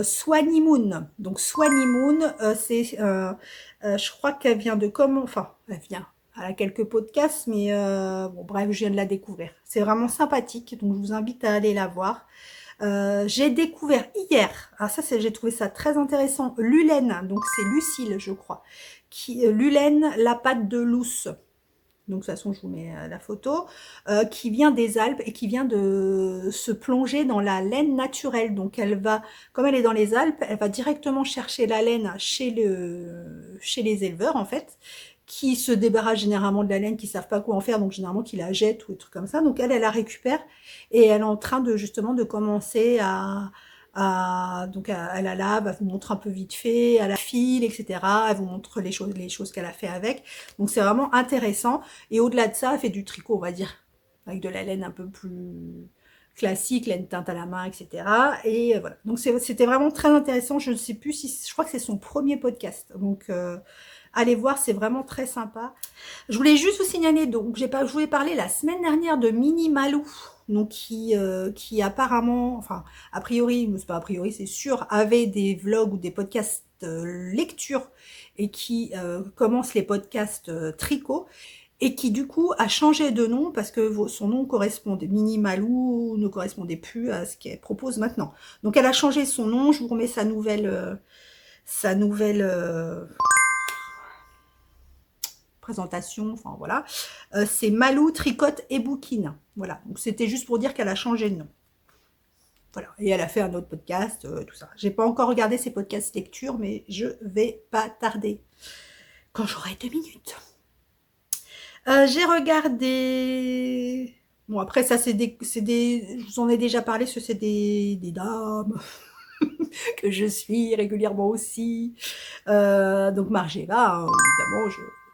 Swanny Moon. Donc Swanny Moon, je crois qu'elle vient de elle a quelques podcasts, mais bon bref, je viens de la découvrir. C'est vraiment sympathique, donc je vous invite à aller la voir. J'ai découvert hier, j'ai trouvé ça très intéressant, Lulaine, donc c'est Lucille je crois, Lulaine, la pâte de Lousse, donc de toute façon je vous mets la photo, qui vient des Alpes et qui vient de se plonger dans la laine naturelle. Donc elle va, comme elle est dans les Alpes, elle va directement chercher la laine chez les éleveurs en fait, qui se débarrassent généralement de la laine, qui savent pas quoi en faire, donc généralement qui la jettent ou des trucs comme ça. Donc elle la récupère et elle est en train de justement de commencer à Elle la lave, elle vous montre un peu vite fait, elle la file, etc. Elle vous montre les choses qu'elle a fait avec. Donc c'est vraiment intéressant. Et au-delà de ça, elle fait du tricot, on va dire, avec de la laine un peu plus classique, laine teinte à la main, etc. Et voilà. Donc c'était vraiment très intéressant. Je ne sais plus si, je crois que c'est son premier podcast. Donc allez voir, c'est vraiment très sympa. Je voulais juste vous signaler, donc je voulais parler la semaine dernière de Mini Malou, donc qui apparemment, enfin a priori, mais c'est pas a priori, c'est sûr, avait des vlogs ou des podcasts lecture et qui commence les podcasts tricot et qui du coup a changé de nom parce que son nom correspondait, Mini Malou ne correspondait plus à ce qu'elle propose maintenant. Donc elle a changé son nom, je vous remets sa nouvelle présentation, enfin voilà. C'est Malou Tricote et Bouquine. Voilà, donc c'était juste pour dire qu'elle a changé de nom. Voilà, et elle a fait un autre podcast, tout ça. J'ai pas encore regardé ses podcasts lecture, mais je vais pas tarder. Quand j'aurai 2 minutes. J'ai regardé... Bon, après, ça, je vous en ai déjà parlé, c'est des dames que je suis régulièrement aussi. Donc, Margeva, hein, évidemment,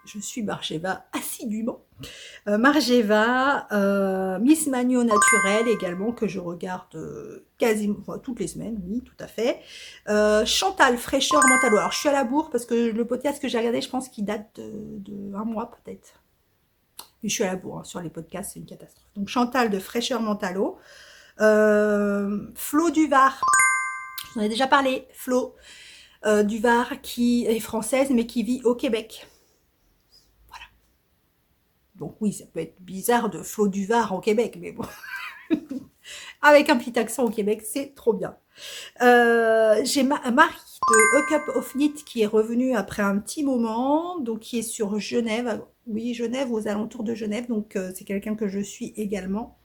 je suis Margeva assidûment. Margeva, Miss Magno Naturel également, que je regarde quasiment enfin, toutes les semaines, oui, tout à fait. Chantal, fraîcheur mentalo. Alors, je suis à la bourre parce que le podcast que j'ai regardé, je pense qu'il date de 1 mois peut-être. Mais je suis à la bourre, hein, sur les podcasts, c'est une catastrophe. Donc, Chantal de fraîcheur mentalo. Flo Duvar, je vous en ai déjà parlé. Flo Duvar, qui est française, mais qui vit au Québec. Donc oui, ça peut être bizarre de Flo Duvar au Québec, mais bon. Avec un petit accent au Québec, c'est trop bien. J'ai Marie de A Cup of Knit qui est revenue après un petit moment, donc qui est sur Genève. Oui, Genève, aux alentours de Genève. Donc c'est quelqu'un que je suis également.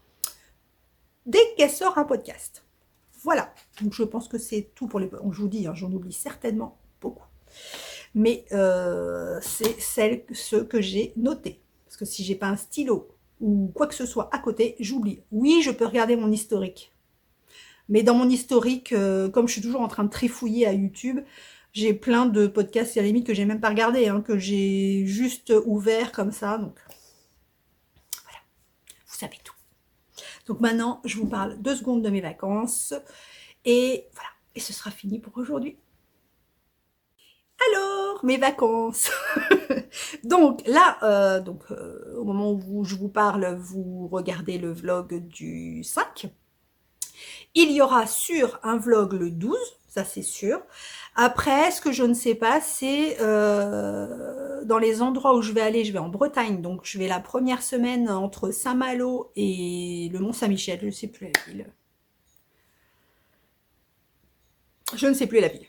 Dès qu'elle sort un podcast. Voilà. Donc je pense que c'est tout pour les... Je vous dis, hein, j'en oublie certainement beaucoup. Mais c'est ceux que j'ai notés. Parce que si j'ai pas un stylo ou quoi que ce soit à côté, j'oublie. Oui, je peux regarder mon historique. Mais dans mon historique, comme je suis toujours en train de trifouiller à YouTube, j'ai plein de podcasts à la limite que j'ai même pas regardé, hein, que j'ai juste ouvert comme ça. Donc voilà, vous savez tout. Donc maintenant, je vous parle 2 secondes de mes vacances. Et voilà, et ce sera fini pour aujourd'hui. Alors, mes vacances. Donc là, au moment où je vous parle, vous regardez le vlog du 5. Il y aura sur un vlog le 12, ça c'est sûr. Après, ce que je ne sais pas, c'est dans les endroits où je vais aller, je vais en Bretagne. Donc je vais la première semaine entre Saint-Malo et le Mont-Saint-Michel, je ne sais plus la ville. Je ne sais plus la ville.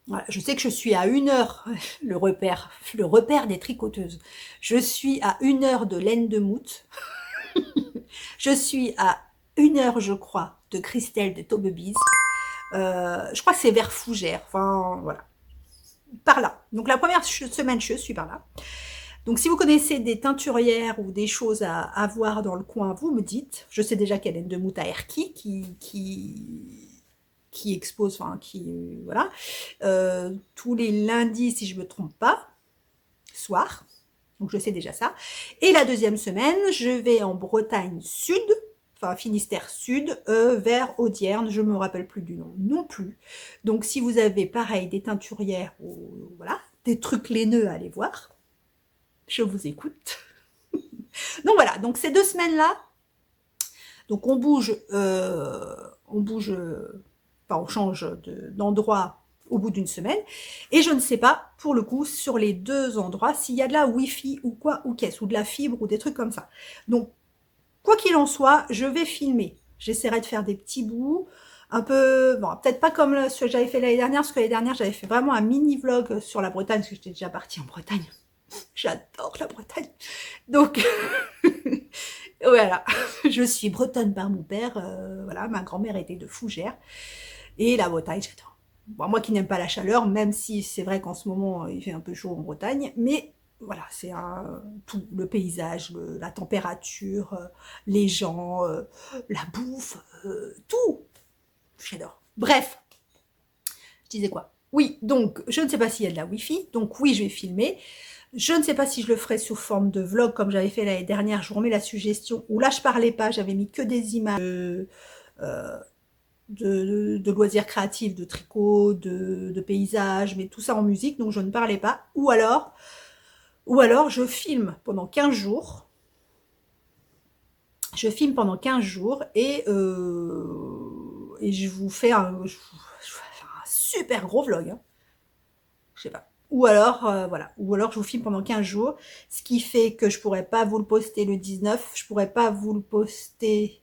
Voilà, je sais que je suis à 1 heure, le repère des tricoteuses. Je suis à 1 heure de Laine de Moute. Je suis à 1 heure, je crois, de Christelle de Taubebise. Je crois que c'est vers Fougères. Enfin, voilà. Par là. Donc la première semaine, je suis par là. Donc si vous connaissez des teinturières ou des choses à voir dans le coin, vous me dites. Je sais déjà qu'il y a Laine de Moute à Erquy qui expose, enfin voilà, tous les lundis si je me trompe pas, soir, donc je sais déjà ça. Et la deuxième semaine, je vais en Bretagne Sud, enfin Finistère Sud, vers Audierne, je me rappelle plus du nom non plus. Donc si vous avez pareil des teinturières ou voilà, des trucs laineux à aller voir, je vous écoute. Donc voilà, donc ces 2 semaines-là, donc on bouge, enfin on change d'endroit au bout d'une semaine. Et je ne sais pas, pour le coup, sur les 2 endroits, s'il y a de la Wi-Fi ou quoi, ou qu'est-ce, ou de la fibre ou des trucs comme ça. Donc, quoi qu'il en soit, je vais filmer. J'essaierai de faire des petits bouts, un peu, bon, peut-être pas comme ce que j'avais fait l'année dernière, parce que l'année dernière, j'avais fait vraiment un mini vlog sur la Bretagne, parce que j'étais déjà partie en Bretagne. J'adore la Bretagne. Donc, voilà, je suis bretonne par mon père, voilà, ma grand-mère était de Fougères, et la Bretagne, j'adore. Bon, moi qui n'aime pas la chaleur, même si c'est vrai qu'en ce moment, il fait un peu chaud en Bretagne, mais voilà, c'est tout, le paysage, la température, les gens, la bouffe, tout. j'adore. Bref, je disais quoi? Oui, donc, je ne sais pas s'il y a de la Wi-Fi, donc oui, je vais filmer. Je ne sais pas si je le ferai sous forme de vlog, comme j'avais fait l'année dernière. Je vous remets la suggestion, où là, je parlais pas, j'avais mis que des images de loisirs créatifs, de tricot, de paysages, mais tout ça en musique, donc je ne parlais pas. Ou alors je filme pendant 15 jours. Je filme pendant 15 jours et je vous fais un super gros vlog. Hein. Je sais pas. Ou alors, voilà. Ou alors, je vous filme pendant 15 jours. Ce qui fait que je pourrais pas vous le poster le 19. Je pourrais pas vous le poster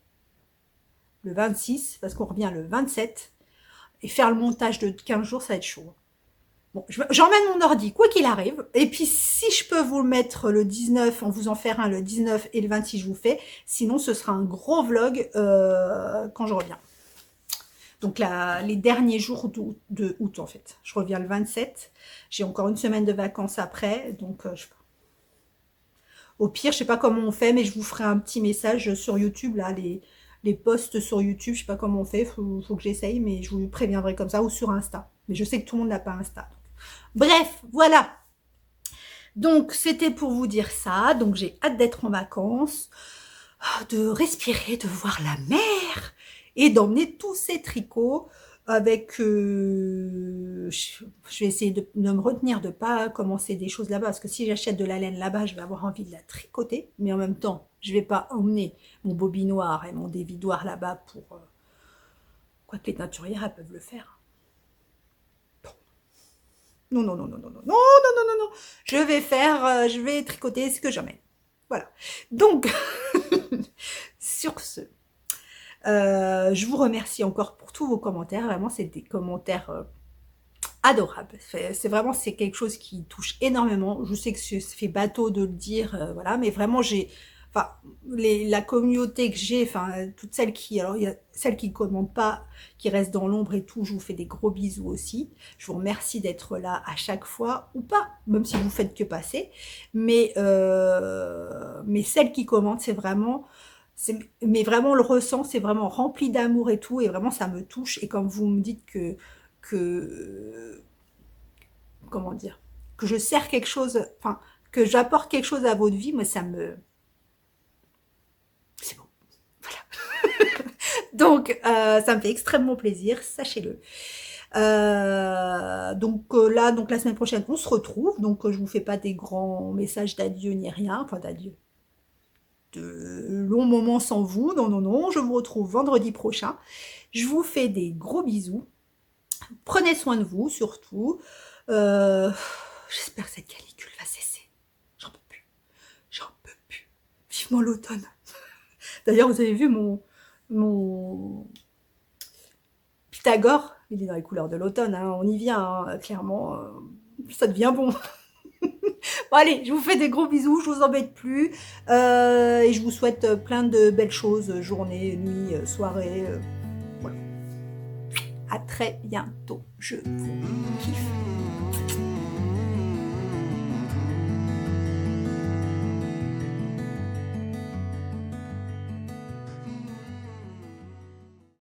le 26 parce qu'on revient le 27. Et faire le montage de 15 jours, ça va être chaud. Bon, j'emmène mon ordi, quoi qu'il arrive. Et puis, si je peux vous le mettre le 19, on vous en faire un le 19 et le 26, je vous fais. Sinon, ce sera un gros vlog quand je reviens. Donc, les derniers jours de août, en fait. Je reviens le 27. J'ai encore une semaine de vacances après. Donc, au pire, je sais pas comment on fait, mais je vous ferai un petit message sur YouTube, là, les posts sur YouTube, je sais pas comment on fait, faut que j'essaye, mais je vous préviendrai comme ça, ou sur Insta. Mais je sais que tout le monde n'a pas Insta. Bref, voilà. Donc, c'était pour vous dire ça. Donc, j'ai hâte d'être en vacances, de respirer, de voir la mer et d'emmener tous ces tricots avec... je vais essayer de me retenir de pas commencer des choses là-bas parce que si j'achète de la laine là-bas, je vais avoir envie de la tricoter. Mais en même temps, je vais pas emmener mon bobinoir et mon dévidoir là-bas pour... Quoique les teinturières, elles peuvent le faire. Non, non, non, non, non, non, non, non, non, non, non. Je vais tricoter ce que j'emmène. Voilà. Donc, sur ce, je vous remercie encore pour tous vos commentaires. Vraiment, c'est des commentaires adorables. C'est vraiment, c'est quelque chose qui touche énormément. Je sais que ça fait bateau de le dire, voilà, mais vraiment, enfin, la communauté que j'ai, enfin, toutes celles qui, alors il y a celles qui ne commentent pas, qui restent dans l'ombre et tout, je vous fais des gros bisous aussi. Je vous remercie d'être là à chaque fois, ou pas, même si vous faites que passer. Mais celles qui commentent, c'est vraiment... Mais vraiment, on le ressent, c'est vraiment rempli d'amour et tout, et vraiment, ça me touche. Et comme vous me dites comment dire, que je sers quelque chose, enfin, que j'apporte quelque chose à votre vie, moi, c'est bon. Voilà. Donc, ça me fait extrêmement plaisir, sachez-le. Donc la semaine prochaine, on se retrouve. Donc, je vous fais pas des grands messages d'adieu ni rien, enfin d'adieu. De longs moments sans vous. Non, non, non, je vous retrouve vendredi prochain. Je vous fais des gros bisous. Prenez soin de vous, surtout. J'espère que cette canicule va cesser. J'en peux plus. J'en peux plus. Vivement l'automne. D'ailleurs, vous avez vu mon Pythagore, il est dans les couleurs de l'automne, hein, on y vient, hein, clairement, ça devient bon. Bon allez, je vous fais des gros bisous, je vous embête plus, et je vous souhaite plein de belles choses, journée, nuit, soirée, voilà. À très bientôt, je vous kiffe.